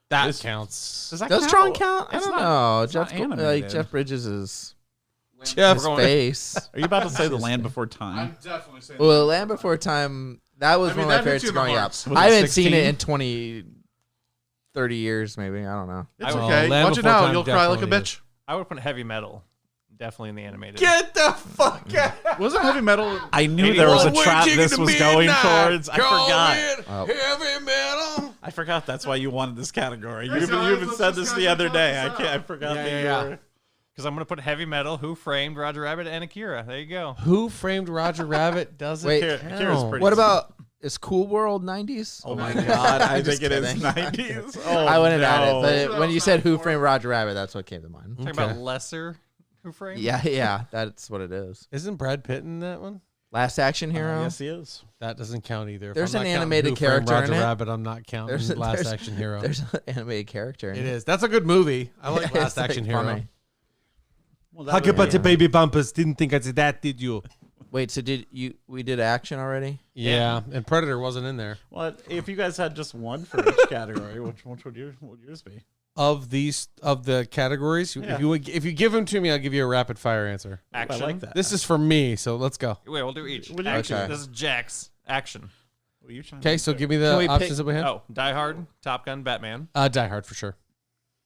That This- counts. Does that Does Tron count? I It's don't not- know. it's not Jeff, like animated. Jeff Bridges is Jeff, his face. Are you about to say The Land Before Time? I'm definitely saying Well, Land Before Time. That was I mean, one of my that hits favorites you in the growing up. hearts. Was I it haven't seen 16? it in 20, 30 years, maybe. I don't know. It's Oh, okay. Land Watch it Before now. Time You'll cry like a definitely bitch. I would put Heavy Metal. Definitely in the animated. Get the fuck out. Wasn't heavy metal? I knew there was a One-way trap ticket this to was going midnight. towards. I Call forgot. it Oh. Heavy metal. I forgot that's why you wanted this category. You Yes, even, guys, you even let's said just this go the check other out day. this I out. forgot Yeah, that you yeah, were. Because I'm going to put Heavy Metal, Who Framed Roger Rabbit, and Akira. There you go. Who Framed Roger Rabbit doesn't Wait, Akira's pretty. What about, is Cool World 90s? Oh my god! I Just think it is kidding. 90s. Oh, I wouldn't add no. it, but when you said Who Framed Roger Rabbit, that's what came to mind. Talking Okay. about lesser Who Framed? Yeah, that's what it is. Isn't Brad Pitt in that one? Last Action Hero. Yes, he is. That doesn't count either. If There's I'm an not counting animated Who Framed character Roger in it. Rabbit, I'm not counting Last Action Hero. There's an animated character in It is. That's a good movie. I like Last It's, like, Action Hero. funny. Well, Hug about your baby bumpers. Didn't think I said that, did you? Wait, so we did action already? Yeah, and Predator wasn't in there. Well, if you guys had just one for each category, which would yours be? Of the categories, Yeah. if you give them to me, I'll give you a rapid fire answer. Action. I like that. This is for me, so let's go. Wait, we'll do each. Would you Action. Okay. This is Jax. Action. Well, you chime Okay, in so quick. give me Can the we options pick- that we have. Oh, Die Hard, Top Gun, Batman. Die Hard for sure.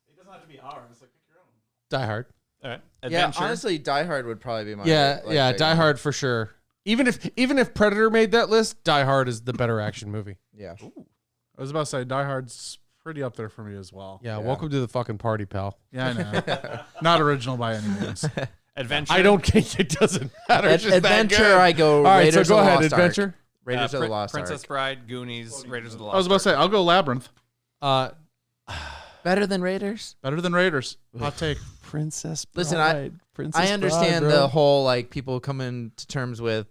It doesn't have to be ours. Like pick your own. Die Hard. All right. Yeah, Adventure. honestly, Die Hard would probably be my Yeah, like, yeah, big Die one. Hard for sure. Even if Predator made that list, Die Hard is the better action movie. Yeah. I was about to say Die Hard's pretty up there for me as well. Yeah, welcome to the fucking party, pal. Yeah, I know. Not original by any means. Adventure. I don't think it doesn't matter. It's just that Adventure, good. I go All right, Raiders so go of the ahead, Lost Adventure. Ark. Raiders of the Lost Princess Ark. Bride, Goonies, Raiders of the Lost I was about to say I'll go Labyrinth. Better than Raiders? Better than Raiders. Hot take. Princess Bride. Listen, I understand the whole like people coming to terms with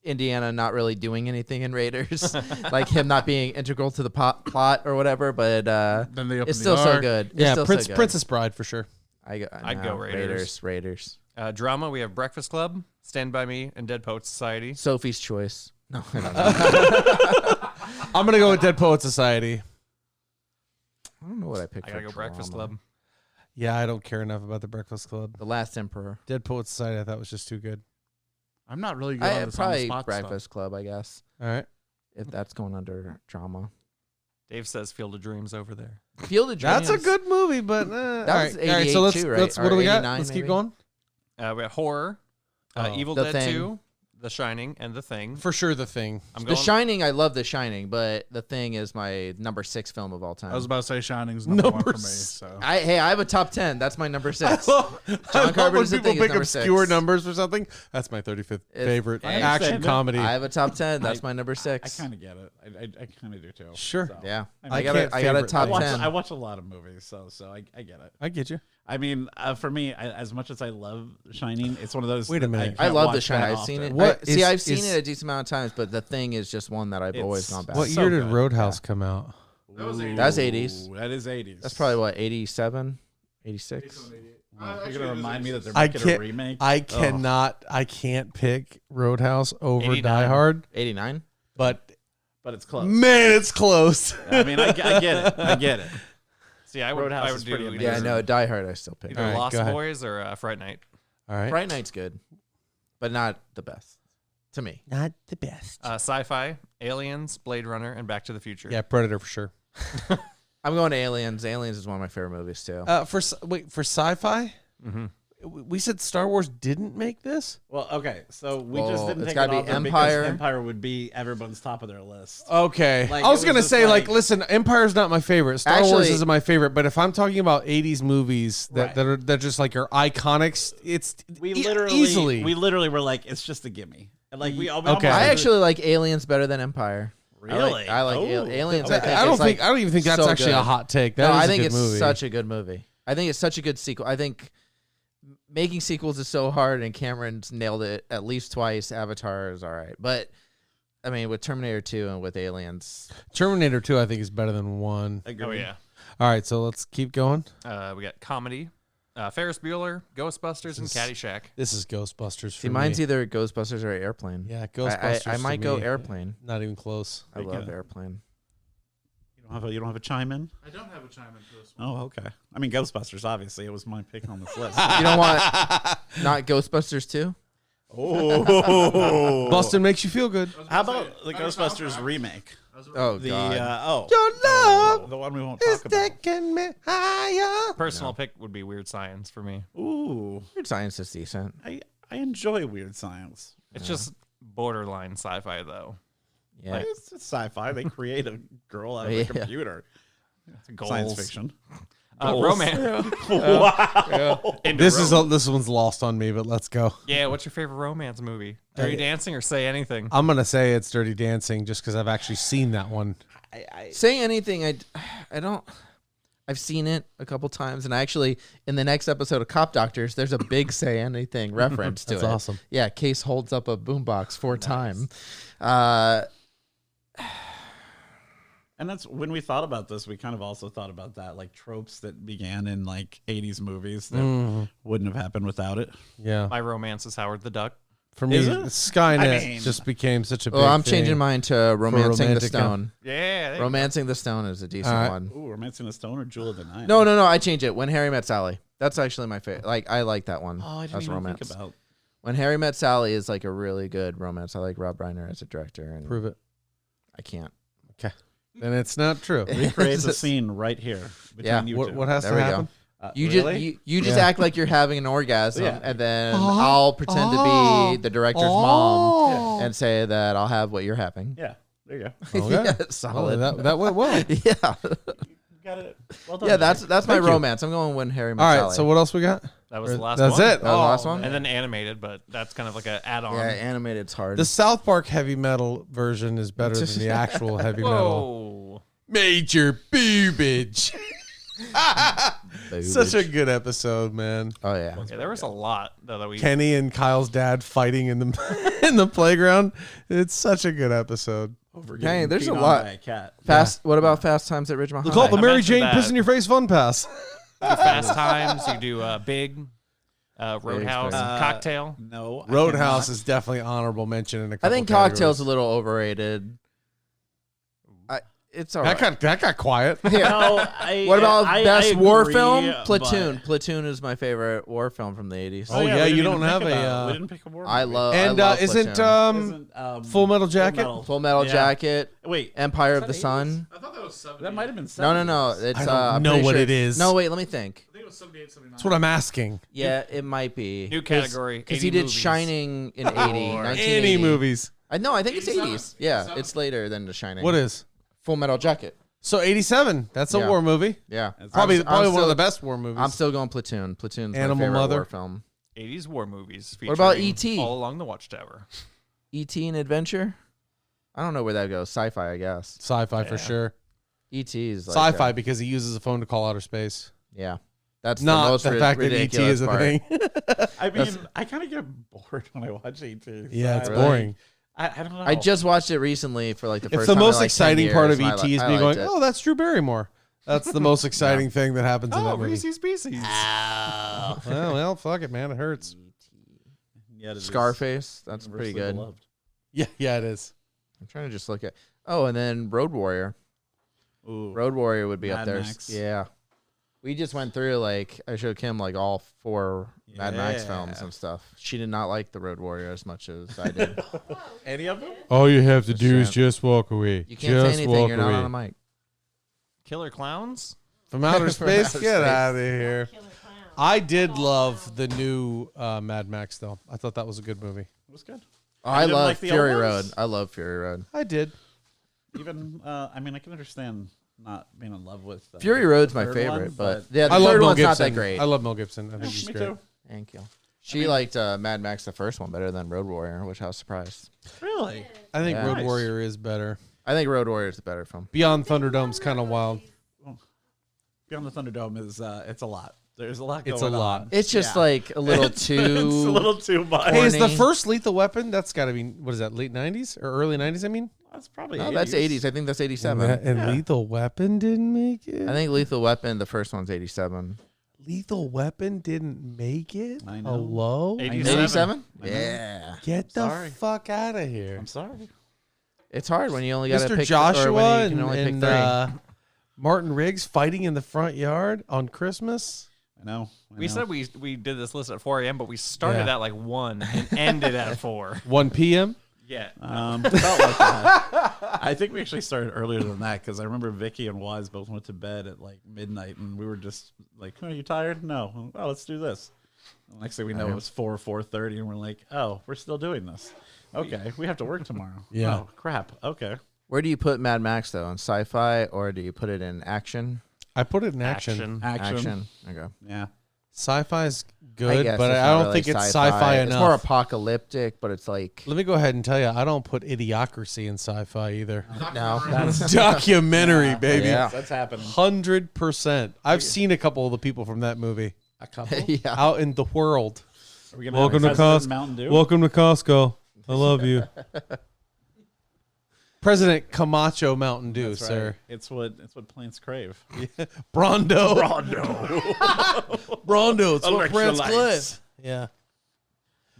Indiana not really doing anything in Raiders, like him not being integral to the plot or whatever. But Then they open it's the still so ark. good. It's Yeah, still so good. Princess Bride for sure. I'd go Raiders. Raiders. Drama, we have Breakfast Club, Stand By Me, and Dead Poets Society. Sophie's Choice. No, I don't know. I'm gonna go with Dead Poet Society. I don't know what I picked. I gotta for go Breakfast drama. Club. Yeah, I don't care enough about the Breakfast Club. The Last Emperor. Dead Poet Society, I thought was just too good. I'm not really good on this on the Probably spot Breakfast Club, I guess, All right. if that's going under drama. Dave says Field of Dreams over there. Field of Dreams. That's a good movie, but That all was right. All right, 88 so let's too, right? let's what Or do we got? 89 Let's keep maybe? going. We have Horror, Oh. Evil The Dead Thing. 2, The Shining and The Thing. For sure, The Thing. I'm The going. Shining, I love The Shining, but The Thing is my number 6 film of all time. I was about to say Shining's number one for me. So I have a top 10. That's my number 6. I love when Carpenter's The people Thing is pick number obscure 6. numbers for something. That's my 35th favorite I action understand. comedy. I have a top 10. That's my number I 6. kind of get it. I kind of do too. Sure. So, Yeah, I I got can't a favorite top things. 10. I watch a lot of movies, so I get it. I get you. I mean, for me, as much as I love Shining, it's one of those. Wait a that minute. I can't love watch The Shining. that I've seen it. often. What is- I've seen is- it a decent amount of times, but The Thing is just one that I've always gone back. What so year did good. Roadhouse come out? That's 80s. Ooh, that is 80s. That's probably what 87, 86. You're gonna remind me that they're I making a can't. remake. I cannot. I can't pick Roadhouse over 89. Die Hard. 89. But but it's close. man, it's close. I mean, I get it. I get it. See, I would Roadhouse I is would pretty do amazing. Yeah, either, no, Die Hard I still pick. either All right, Lost go ahead. Boys or Fright Night. All right. Fright Night's good, but not the best to me. Not the best. Sci-fi, Aliens, Blade Runner, and Back to the Future. Yeah, Predator for sure. I'm going to Aliens. Aliens is one of my favorite movies too. For sci-fi, Mm-hmm. we said Star Wars didn't make this. Well, okay, so we Well, just didn't it's take gotta it be off there Empire. because Empire would be everyone's top of their list. Okay, Like, I was it was gonna just say like- listen, Empire's not my favorite. Star Wars Actually- isn't my favorite. But if I'm talking about '80s movies that Right. that just like are iconics, it's We e- literally, easily. were like, it's just a gimme. And like we Okay. almost- I actually like Aliens better than Empire. really, I like Oh. Aliens. I don't it's, like, think I don't even think that's so actually good. a hot take. That No, is I a think good it's movie. such a good movie. I think it's such a good sequel. I think making sequels is so hard, and Cameron's nailed it at least twice. Avatar is all right, but I mean, with Terminator 2 and with Aliens, Terminator 2, I think, is better than 1. Oh yeah. All right, so let's keep going. We got comedy, Ferris Bueller, Ghostbusters, and Caddyshack. This is Ghostbusters for see, mine's me. either Ghostbusters or Airplane. Yeah, Ghostbusters. I might to go me. Airplane. Not even close. I love Airplane. You don't have a chime in. I don't have a chime in for this one. Oh, okay. I mean, Ghostbusters. Obviously, it was my pick on this list. You don't want not Ghostbusters 2? Oh, Boston makes you feel good. How about the Ghostbusters remake? Oh The God. Your love the one we won't is talk about. taking me higher. Personal pick would be Weird Science for me. Ooh, Weird Science is decent. I enjoy weird science. It's just borderline sci-fi though. Yeah. Like, It's sci-fi. They create a girl out of Yeah. a computer. Goals. Science fiction. Romance. Wow. This one's lost on me, but let's go. Yeah, what's your favorite romance movie? Dirty Dancing or Say Anything? I'm gonna say it's Dirty Dancing just because I've actually seen that one. Say Anything, I don't. I've seen it a couple times, and actually, in the next episode of Cop Doctors, there's a big Say Anything reference to That's it. awesome. Yeah, Case holds up a boombox for time. And that's when we thought about this, we kind of also thought about that, like tropes that began in like 80s movies that wouldn't have happened without it. Yeah, My Romance is Howard the Duck. for me, Is it? Skynet I mean- just became such a big Oh, I'm thing. changing mine to Romancing the Romantica. Stone. Yeah. there- Romancing the Stone is a decent All right. one. Ooh, Romancing the Stone or Jewel of the Night? No, I changed it. When Harry Met Sally. That's actually my favorite. Like, I like that one. Oh, I didn't That's even romance. think about. When Harry Met Sally is like a really good romance. I like Rob Reiner as a director, and Prove it. I can't. Then it's not true. Recreate the scene right here between Yeah. you What, two. what has There to we happen? go. You really? just Yeah. act like you're having an orgasm, Yeah. and then Oh. I'll pretend to Oh. be the director's Oh. mom and say that I'll have what you're having. Yeah, there you go. Okay. Yeah, Oh, solid. that went well. Yeah, You got it. Well done. yeah. That's my Thank you. romance. I'm going When Harry Met All right. Sally. So what else we got? That was the last That's one. it. That was the last one? And then animated, but that's kind of like an add-on. Yeah, animated's hard. The South Park heavy metal version is better than the actual heavy metal. Whoa. Major boobage. Such a Boobage. good episode, man. Oh yeah. Yeah, there was a lot though that we. Kenny and Kyle's dad fighting in the in the playground. It's such a good episode. Hey, there's a Peed on lot. by a cat. Fast. What about Fast Times at Ridgemont They High? call it the I Mary mentioned Jane that. Piss in Your Face Fun Pass. do Fast Times. You do Big, Roadhouse, expensive. Cocktail. No. I Roadhouse cannot. is definitely honorable mention in a I couple think categories. Cocktail's a little overrated. It's all right. That got quiet. Here. No, What about best war agree, film? but- Platoon. Platoon is my favorite war film from the 80s. Oh, yeah, we didn't you even don't think have a, about it. We uh, didn't pick a war I movie. love. And I love isn't Platoon. Full Metal Jacket? Full Metal Yeah. Jacket, Wait, Empire is of the that Sun. I thought that was 70. that might have been. No. 70s. It's I don't I'm know pretty what sure it is. No, wait. Let me think. I think it was 78, 79. That's what I'm asking. Yeah, it might be. New category, Because 80 he did movies. Shining in 1980. Any movies. No, I think it's 87. 80s. Yeah, 87. it's later than The Shining. What is? Full Metal Jacket. So 87. That's a Yeah. war movie. Yeah. Probably I'm one still- of the best war movies. I'm still going Platoon. Platoon's Animal my favorite Mother. war film. 80s war movies. What about featuring E.T.? All Along the Watchtower. E.T. and Adventure? I don't know where that goes. Sci-fi, I guess. Sci-fi for sure. E.T. is like Sci-fi because he uses a phone to call outer space. yeah. That's Not the most the fact that ET ridiculous is a part. thing. I mean, I kind of get bored when I watch ET. Yeah, it's Really? boring. I don't know. I just watched it recently for like the It's first the time in, most like, 10 exciting part of years, ET and is I me liked going, it. oh, that's Drew Barrymore. That's the most exciting thing that happens in Oh, that movie. Reese's Pieces. Well, fuck it, man. It hurts. Yeah, it is Scarface. That's pretty universally good. beloved. Yeah, it is. I'm trying to just look at. Oh, and then Road Warrior. Ooh. Road Warrior would be up Mad there. Max. Yeah. We just went through like I showed Kim like all 4 Mad Max Yeah. films and stuff. She did not like the Road Warrior as much as I did. Any of them? All you have to do is just walk away. You can't say anything. You're not on a mic. Killer Clowns. From outer space, outer get space. out of here. I did love the new Mad Max, though. I thought that was a good movie. It was good. Oh, I didn't love like the Fury old Road. ones? I love Fury Road. I did. Even, I mean, I can understand not being in love with Fury Road's my third favorite, one, but yeah, the I love third Mel one's not Gibson. that great. I love Mel Gibson. I think he's me great. too. Thank you. She liked Mad Max, the first one, better than Road Warrior, which I was surprised. Really? I think Yeah. Road Nice. Warrior is better. I think Road Warrior is the better film. Beyond Thunderdome's kind of wild. Beyond the Thunderdome is it's a lot. There's a lot going It's a lot. on. It's just Yeah. like a little too. It's a little too much. Hey, is the Corny. first Lethal Weapon? That's got to be, what is that, late 90s or early 90s, I mean? That's probably No, that's 80s. I think that's 87. And Lethal Weapon didn't make it? I think Lethal Weapon, the first one's 87. Lethal Weapon didn't make it? I know. Hello? 87. 87? I know. Yeah. Get the Sorry. fuck out of here. I'm sorry. It's hard when you only got to Mr. pick Joshua or when you and, can only pick and 3. Martin Riggs fighting in the front yard on Christmas. I know. We said we did this list at 4 a.m., but we started Yeah. at like 1 and ended at 4. 1 p.m. Yeah. Felt like that. I think we actually started earlier than that because I remember Vicky and Wise both went to bed at like midnight, and we were just like, "Are you tired? No. Oh, let's do this." And next thing we know, it was 4:30, and we're like, "Oh, we're still doing this. Okay, we have to work tomorrow." Yeah. Oh, crap. Okay. Where do you put Mad Max, though? In sci-fi, or do you put it in action? I put it in action. Action. Okay. Yeah. Sci-fi's I good, guess but it's I not don't really think it's sci-fi It's enough. more apocalyptic, but it's like Let me go ahead and tell you, I don't put Idiocracy in sci-fi either. no. Documentary, baby. Yeah. That's happened. 100%. I've seen a couple of the people from that movie A couple. yeah. out in the world. Are we gonna Welcome have to President Costco. Mountain Dew? Welcome to Costco. I love you. President Camacho Mountain Dew, That's right. sir. It's what plants crave. Brondo. Rondo. Brondo. It's what Prince Electrolytes. Cliff. Yeah.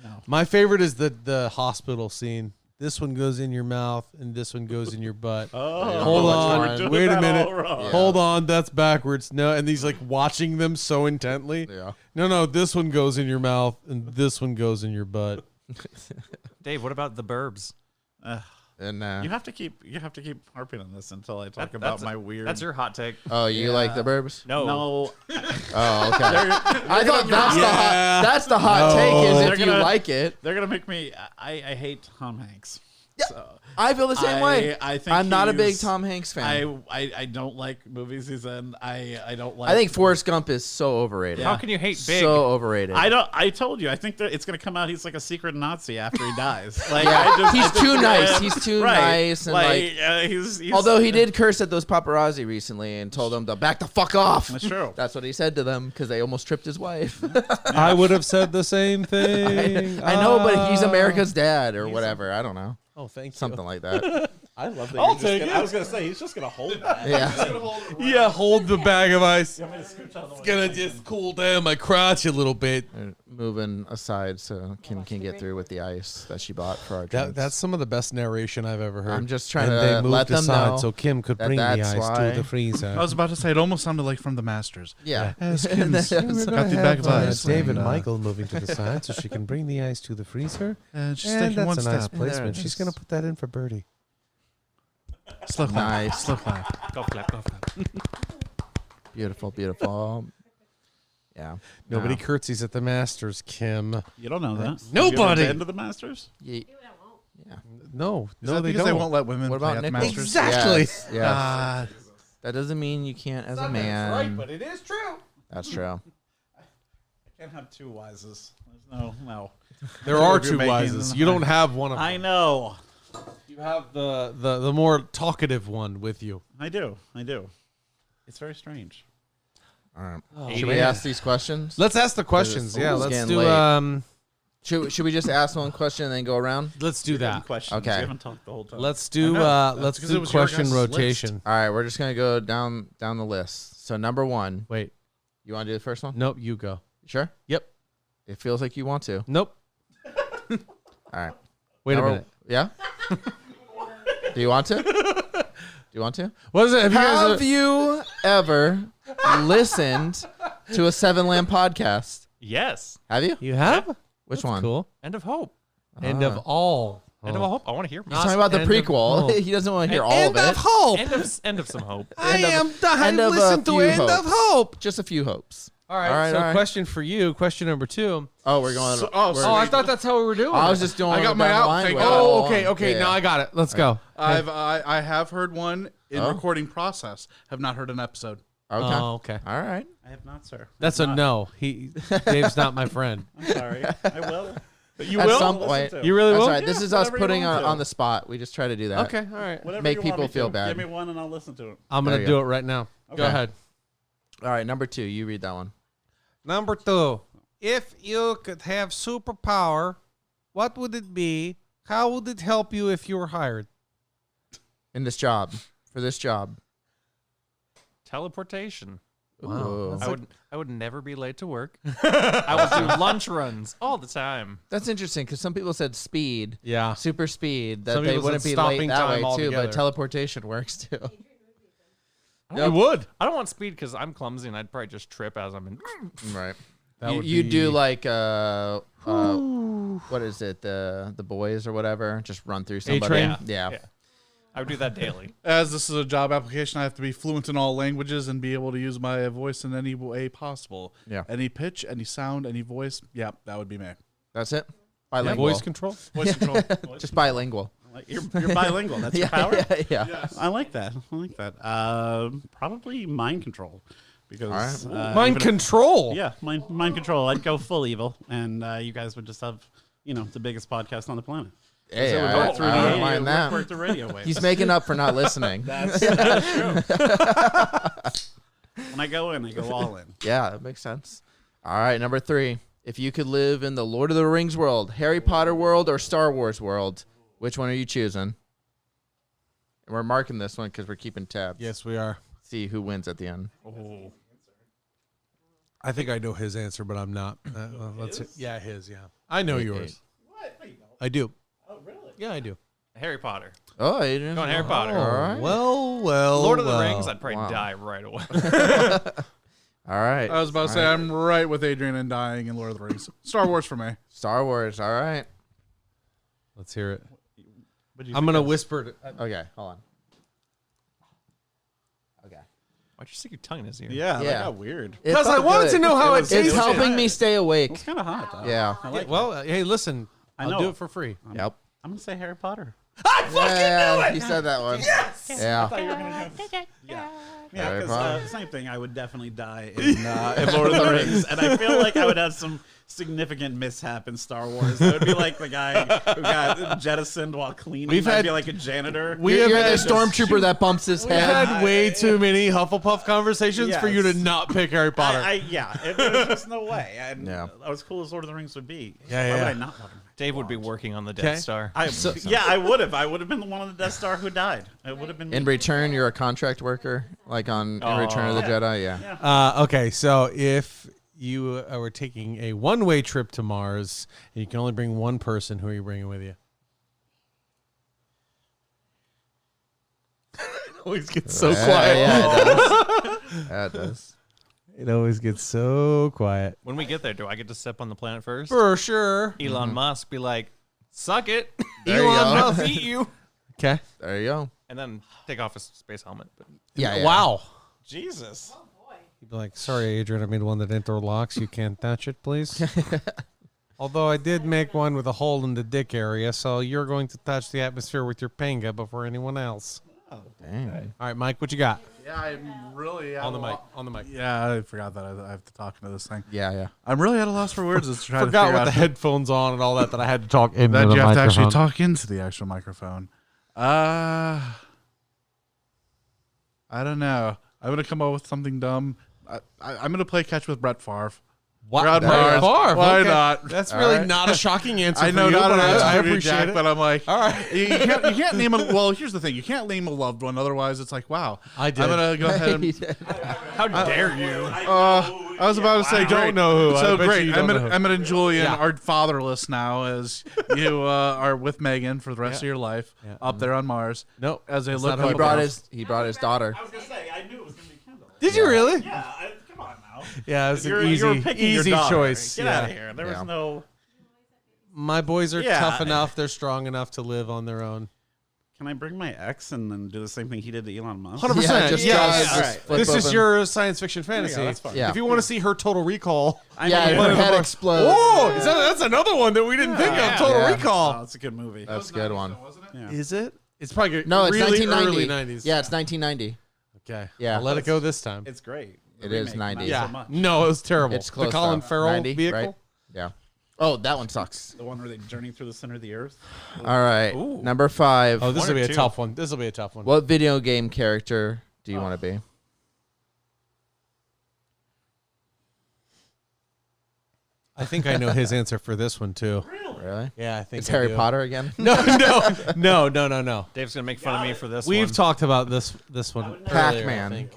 No. My favorite is the hospital scene. This one goes in your mouth and this one goes in your butt. Oh, Hold which on. one? Doing Wait a that minute. all wrong. Yeah. Hold on. That's backwards. No. And he's like watching them so intently. Yeah. No. This one goes in your mouth and this one goes in your butt. Dave, what about The Burbs? And You have to keep harping on this until I talk about That's- my weird. That's your hot take. oh, you like the Burbs? No. No, Oh, okay. I thought that's the Yeah. hot. That's the hot No. take is They're if you gonna- like it. they're gonna make me. I hate Tom Hanks. Yeah. So, I feel the same way. I think I'm not a big he's- Tom Hanks fan. I don't like movies he's in. I don't like. I think Forrest Gump is so overrated. How can you hate Big? So overrated. I don't. I told you. I think that it's gonna come out. He's like a secret Nazi after he dies. Like Yeah. He's I think- too nice. He's too nice and he's Although he did curse at those paparazzi recently and told them to back the fuck off. That's true. That's what he said to them because they almost tripped his wife. I would have said the same thing. I know, but he's America's dad or whatever. I don't know. Oh, thank you. Something like that. I love that. I'll you're just take gonna- it. I was gonna say he's just gonna hold that. Yeah. Yeah, hold the bag of ice. I'm gonna scooch out of the way. It's gonna just cool down my crotch a little bit. And moving aside so Kim can get through with the ice that she bought for our drinks. That's some of the best narration I've ever heard. I'm just trying and to they moved let them aside know so Kim could that bring the that's ice why- to the freezer. I was about to say it almost sounded like from the Masters. yeah. As And Kim's then- We're got gonna the bag have, of ice. Dave and and, Michael moving to the side so she can bring the ice to the freezer. And she's And taking one that's a nice step. placement. There it She's is. gonna put that in for Birdie. Slow clap. Nice. Slow clap. Golf clap, golf clap. Beautiful, beautiful. Yeah. Nobody No. curtsies at the Masters, Kim. You don't know that. Nobody. Have you ever been to the Masters? Yeah. No, Is no, that they because don't. they won't let women What play about at the nickels? Masters? Exactly. Yes. That doesn't mean you can't as a man. it is true. That's true. I can't have two wises. There's no. There are If you're two making wises. them- You don't have one of them. I know. You have the more talkative one with you. I do. It's very strange. All right. Oh, Should we man. ask these questions? Let's ask the questions. Yeah, it's let's getting do late. Should we just ask one question and then go around? let's do that. Questions. Okay. You haven't talked the whole time. Let's do let's 'cause it do was your question guys' rotation. All right, we're just gonna go down the list. So number 1, Wait, you want to do the first one? nope, you go. Sure. Yep. It feels like you want to. Nope. All right. Wait a minute. Yeah. Do you want to? Do you want to? What is it? Have you ever listened to a 7 Lamb podcast? Yes. Have you? You have? Which That's one? Cool. End of hope. End of all. End of hope. I want to hear He's more. talking about the End of prequel. hope. He doesn't want to hear all End of it. of hope. End of some hope. I End of- am. end I've of a listened to few End of hopes. Hope. Just a few hopes. All right. All right, So, all right. question for you. Question number 2. Oh, we're going. Oh, I thought that's how we were doing. I was it. just doing. I got my down the out line thing. with Oh, it. okay. Yeah. Now I got it. Let's go. I have heard one in Oh. recording process. Have not heard an episode. Okay. Oh, okay. All right. I have not, sir. That's a no. Dave's not my friend. I'm sorry. I will. You At will? some Listen point. to. You really That's will? right. This Yeah, is us whatever you putting want to. on the spot. We just try to do that. Okay. All right. Whatever Make you people want me feel to. bad. Give me one and I'll listen to it. I'm There going you to do go. it right now. Go Okay. ahead. All right. Number 2. You read that one. Number 2. If you could have superpower, what would it be? How would it help you if you were hired? In this job. For this job. Teleportation. Wow. Ooh. That's I would never be late to work. I would do lunch runs all the time. That's interesting because some people said speed, Yeah. super speed, that Some they people wouldn't said be late stopping that way time too, altogether. but teleportation works too. You would. I don't want speed because I'm clumsy and I'd probably just trip as I'm in. Right. That would You do be- like what is it? The boys or whatever? Just run through somebody. A-Train? Yeah. Yeah. I would do that daily. As this is a job application, I have to be fluent in all languages and be able to use my voice in any way possible. Yeah. Any pitch, any sound, any voice. Yeah, that would be me. That's it. Yeah, Bilingual. voice control. Voice control. Just bilingual. You're bilingual. That's your Yeah, power. yeah. I like that. Probably mind control. Because Mind even- control. Yeah, mind control. I'd go full evil, and you guys would just have, the biggest podcast on the planet. Hey, So it would I work through don't the radio, mind that. work the radio waves. He's making up for not listening. That's true. When I go in, I go all in. Yeah, that makes sense. All right, number 3. If you could live in the Lord of the Rings world, Harry Potter world, or Star Wars world, which one are you choosing? And we're marking this one because we're keeping tabs. Yes, we are. See who wins at the end. Oh. I think I know his answer, but I'm not. Let's see. Yeah, his. Yeah, I know yours. What? No, you don't. I do. Oh, really? Yeah, I do. Harry Potter. Oh, Adrian. Going Harry Potter. All right. Well. Lord of the well. Rings, I'd probably Wow. die right away. All right. I was about to say, I'm right with Adrian and dying in Lord of the Rings. Star Wars for me. Star Wars. All right. Let's hear it. What'd you I'm think gonna of- whisper it. Okay, hold on. Okay. Why'd you stick your tongue in his ear? Yeah, that Yeah. got weird. It 'Cause I felt wanted good. to know how it It's tasted. helping me stay awake. It's kind of hot, though. Yeah. I like Well, hey, listen. I I'll know. do it for free. Yep. I'm going to say Harry Potter. Yeah, he said that one. Yes. I Yeah. thought you were going to go. Yeah. Yeah, Harry because Potter. same thing. I would definitely die in Lord of the Rings, and I feel like I would have some significant mishap in Star Wars. I would be like the guy who got jettisoned while cleaning. We've I'd had- be like a janitor. We You're have the had stormtrooper that bumps his We've head. had way too many Hufflepuff conversations for you to Yes. not pick Harry Potter. There's just no way. And Yeah. as cool as Lord of the Rings would be, Yeah, why yeah. would I not love him? Dave would be working on the Death Okay. Star. I would have. I would have been the one on the Death Star who died. It would have been me. In return, you're a contract worker, like on In Return of the Jedi. Yeah. Okay, so if you were taking a one-way trip to Mars and you can only bring one person, who are you bringing with you? It always gets so quiet. Yeah, it does. Yeah, it does. It always gets so quiet. When we get there, do I get to step on the planet first? For sure. Elon Musk be like, suck it. There you Elon go. Musk eat you. Okay. There you go. And then take off his space helmet. But Yeah. Wow. Jesus. He'd be like, sorry, Adrian, I made one that interlocks. You can't touch it, please. Although I did make one with a hole in the dick area, so you're going to touch the atmosphere with your panga before anyone else. Oh, Dang. All right, Mike, what you got? Yeah, I'm really On the mic. Yeah, I forgot that I have to talk into this thing. Yeah. I'm really at a loss for words. As to try to Forgot figure with the out headphones on and all that I had to talk into that the you have to actually microphone. talk into the actual microphone. I don't know. I'm gonna come up with something dumb. I'm gonna play catch with Brett Favre. What? Brett Favre, Why okay. not? That's All really right. not a shocking answer I for know you, not but an answer I for you, appreciate Jack, it. but I'm like, All right. you can't name a. Well, here's the thing: you can't name a loved one. Otherwise, it's like, wow. I did. I'm gonna go ahead and. How dare you? I was about to say, Don't great. know who. I So bet great. you don't know who. Emmett and Julian Yeah. are fatherless now, as you are with Megan for the rest of your life Yeah. up there on Mars. No, as they that's look not how up. it He brought his daughter. I was gonna say I knew it was gonna be Kendall. Did you really? Yeah, come on now. Yeah, it's You're an easy, picking your easy daughter. choice. Get yeah. out of here. There Yeah. was no. My boys are Yeah. tough enough. They're strong enough to live on their own. Can I bring my ex and then do the same thing he did to Elon Musk? 100%. Yeah, just, Yes. just All right. flip This is open. your science fiction fantasy. that's fine. Yeah. If you want to see her Total Recall. Yeah, mean, her head explodes. Oh, that's another one that we didn't think of. Total Yeah. Recall. Oh, it's a good movie. That's a good one. Yeah. Is it? It's probably good. No, it's really 1990. early 90s. Yeah, it's 1990. Okay. Yeah. I'll let it go this time. It's great. The It is remake, 90. not Yeah. so much. No, it was terrible. It's close. The Colin though. Farrell 90, vehicle. right? Yeah. Oh, that one sucks. The one where they journey through the center of the earth. All right. Ooh. Number 5. Oh, this One will be or a two. tough one. This will be a tough one. What video game character do you want to be? I think I know his answer for this one too. Really? Yeah, I think It's I Harry do. Potter again? No. Dave's gonna make fun of me for this We've one. talked about this one. earlier, I Pac-Man. think.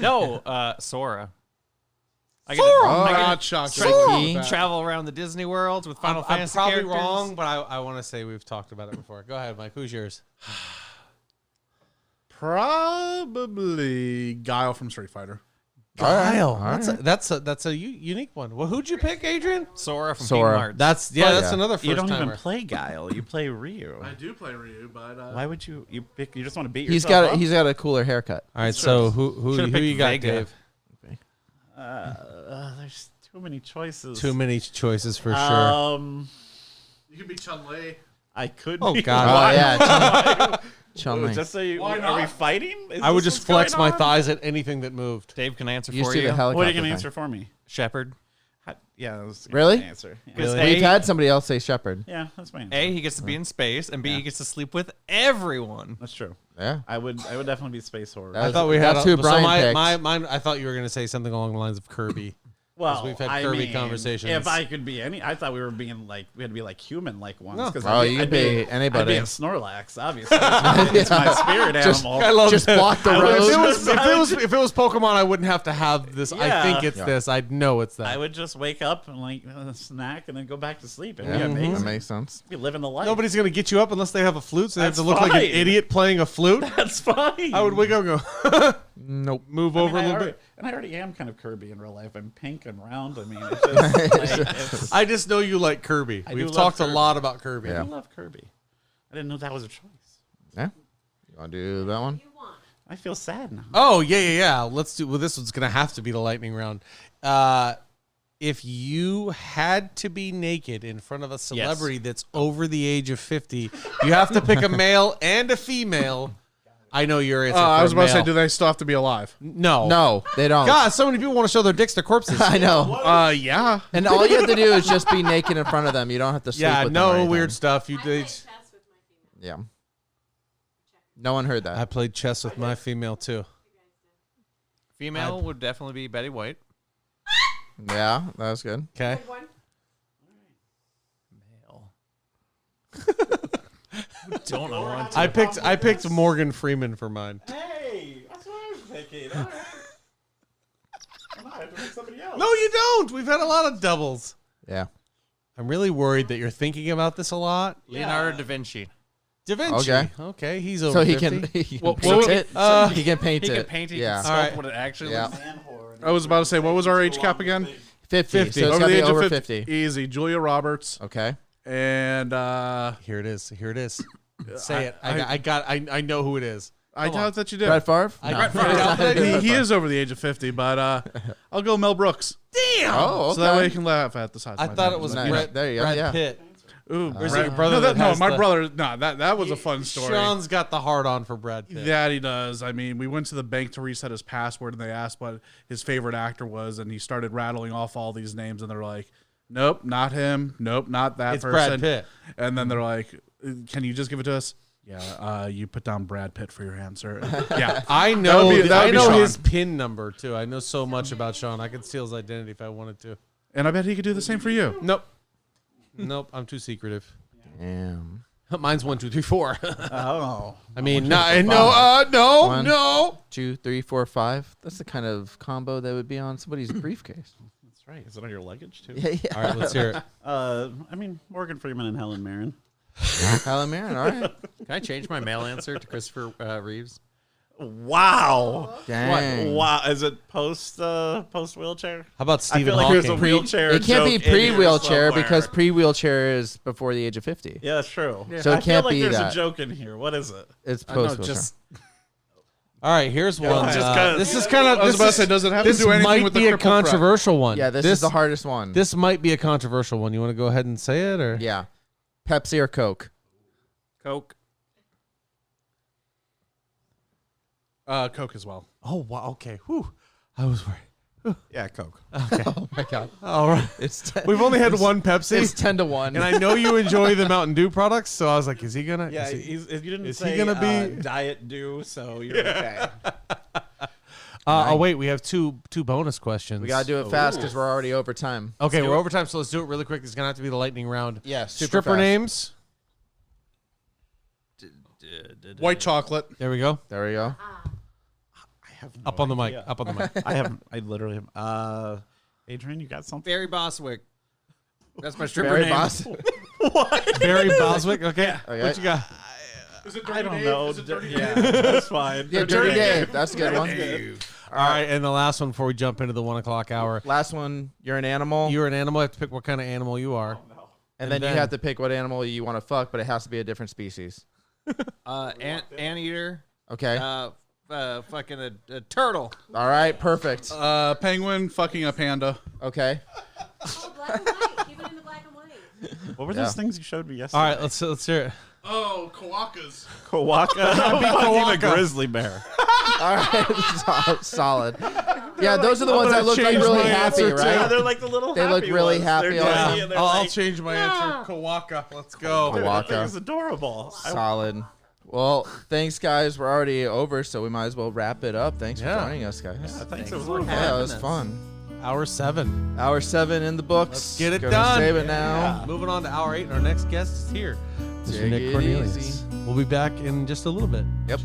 No, Sora. I get Sora! I get Not shocked. Sora! to travel around the Disney worlds with Final I'm Fantasy probably characters. wrong, but I want to say we've talked about it before. Go ahead, Mike. Who's yours? Probably Guile from Street Fighter. Guile. All right. That's a unique one. Well, who'd you pick, Adrian? Sora from Sora. Kingdom Hearts. That's yeah. another first You don't timer. even play Guile. You play Ryu. I do play Ryu, but Why would you? You just want to beat He's yourself got up? He's got a cooler haircut. All right, so who Should've you picked got, Vega. Dave? There's too many choices. Too many choices for sure. you can be Chun-Li. I could. Oh, be. God. Oh, Why? yeah. Chun-Li. Just so you. Why Are not? we fighting? Is I would this just what's flex going my on? thighs at anything that moved. Dave can answer You for see you. the helicopter What are you gonna thing. answer for me? Shepherd. Yeah, that was a Really? good answer. Yeah. Because Really? We've had somebody else say Shepherd. Yeah, that's my answer. A, he gets to be in space, and B, he gets to sleep with everyone. That's true. Yeah. I would definitely be Space Horror. That- I thought we had That's who so Brian mine. picked. I thought you were going to say something along the lines of Kirby. Well, we've had I Kirby mean, conversations. If I could be any, I thought we were being like we had to be like human like ones. No. 'cause Oh, I'd you can I'd be I'd anybody. be a Snorlax, obviously. It's my spirit Just- animal. I love Just that. block the I would road. just- If it was Pokemon, I wouldn't have to have this. I Yeah. think it's Yeah. this. I'd know it's that. I would just wake up and like snack and then go back to sleep. It'd Yeah, be that amazing. makes sense. Be living the life. Nobody's going to get you up unless they have a flute, so they have to That's look like an fine. idiot playing a flute. That's fine. I would wake up and go, Nope. move I mean, over a I little already- bit. And I already am kind of Kirby in real life. I'm pink and round. I mean, it's just like, it's, I just know you like Kirby. I do We've love talked a Kirby. lot about Kirby. Yeah. I love Kirby. I didn't know that was a choice. Yeah. You want to do that one? I feel sad now. Oh, yeah. Let's do. Well, this one's going to have to be the lightning round. If you had to be naked in front of a celebrity that's over the age of 50, you have to pick a male and a female. I know your answer. I for was about to say, male. do they still have to be alive? No. No, they don't. God, so many people want to show their dicks to corpses. I know. Yeah. And all you have to do is just be naked in front of them. You don't have to sleep Yeah, with them or no anything. weird stuff. You did. Yeah. No one heard that. I played chess with my female too. Female would definitely be Betty White. Yeah, that was good. Okay. Male. Don't know want to. I picked Morgan Freeman for mine. Hey, that's what I was thinking. All right. I have to pick somebody else. No, you don't. We've had a lot of doubles. Yeah. I'm really worried that you're thinking about this a lot. Leonardo da Vinci. Da Vinci. Okay. Okay, he's over So he 50. can, he can What- paint what- it. He can paint He it. can paint it. Yeah. He can sculpt All right. what it actually Yeah. looks like. I was about to say, what was our age cap again? 50. 50. So it's Over got to the be age over of 50. Easy. Julia Roberts. Okay. And Here it is. Here it is. Say it. I know who it is. I doubt that you do. Brett Favre? He is over the age of 50, but I'll go Mel Brooks. Damn. Oh, okay. So that way you can laugh at the size. I of my thought head. it was Nice. Brett, There you go, Brad yeah. Pitt. Ooh, Or is it your brother No, that has my the- brother. No, that was a fun story. Sean's got the hard on for Brad Pitt. That he does. I mean, we went to the bank to reset his password, and they asked what his favorite actor was, and he started rattling off all these names, and they're like, "Nope, not him. Nope, not that It's person." Brad Pitt. And then they're like, "Can you just give it to us?" Yeah, you put down Brad Pitt for your answer. Yeah, I know. that would I be know Sean. his PIN number too. I know so much about Sean. I could steal his identity if I wanted to. And I bet he could do the same for you. Nope. Nope. I'm too secretive. Damn. Mine's 1, 2, 3, 4. Oh. I mean, no. 1, 2, 3, 4, 5. That's the kind of combo that would be on somebody's briefcase. That's right. Is it on your luggage, too? Yeah. All right, let's hear it. I mean, Morgan Freeman and Helen Mirren. Helen Mirren, all right. Can I change my mail answer to Christopher Reeves? Wow. Dang. Wow. Is it post wheelchair? How about I Stephen feel like there's a Hawking? wheelchair. It can't be joke in here pre-wheelchair somewhere. because pre-wheelchair is before the age of 50. Yeah, that's true. So it I feel can't like be there's that. a joke in here. What is it? It's I know, post-wheelchair. just All right, here's one. ahead. Just 'cause- This is kind of. I was about to say, does it have to This do anything might with the be a crippled threat? controversial one. Yeah, this is the hardest one. This might be a controversial one. You want to go ahead and say it, or Yeah. Pepsi or Coke? Coke. Coke as well. Oh wow. Okay. Whew. I was worried. Yeah, Coke. Oh, my God. All right. It's We've only had one Pepsi, It's 10 to 1. and I know you enjoy the Mountain Dew products, so I was like, is he gonna? Yeah, is he- you didn't is he say gonna be- Diet Dew, so you're okay. Oh wait, we have two bonus questions. We got to do it fast because we're already over time. Okay, we're over time, so let's do it really quick. It's gonna have to be the lightning round. Yeah, super Stripper fast. names. White chocolate. There we go. There we go. I have no Up on the mic. idea. Up on the mic. I literally have. Adrian, you got something? Barry Boswick. That's my stripper Barry name. Boss. Barry Boswick. Okay. Okay. What you got? I don't know. Yeah, that's fine. Yeah, Dirty Dave. That's a good one. All right, and the last one before we jump into the 1 o'clock hour. Last one. You're an animal. You're an animal. You have to pick what kind of animal you are. and then you have to pick what animal you want to fuck, but it has to be a different species. Anteater. Okay. Fucking a turtle. All right. Perfect. Penguin fucking a panda. Okay. Black and white. Keep it in the black and white. What were Yeah. those things you showed me yesterday? All right, let's hear it. Oh, Kawakas. Kawaka. Fucking a grizzly bear. All right. Solid. Yeah, those are the ones that look like change really my happy, answer, too. Yeah, right? they're like the little. They look happy really ones. happy They're all the tiny time. and they're I'll like, change my answer. Kawaka. Let's go. Kawaka. That thing is adorable. Solid. Well, thanks, guys. We're already over, so we might as well wrap it up. Thanks for Yeah. joining us, guys. Thanks. It was worth Yeah, it it. was fun. Hour 7. Hour 7 in the books. Let's get it Gonna done. Save it now. Moving on to hour 8, and our next guest is here. Mr. Take Nick it Cornelius. easy. We'll be back in just a little bit. Yep.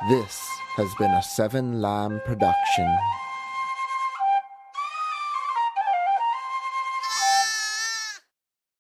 This has been a 7 Lamb production.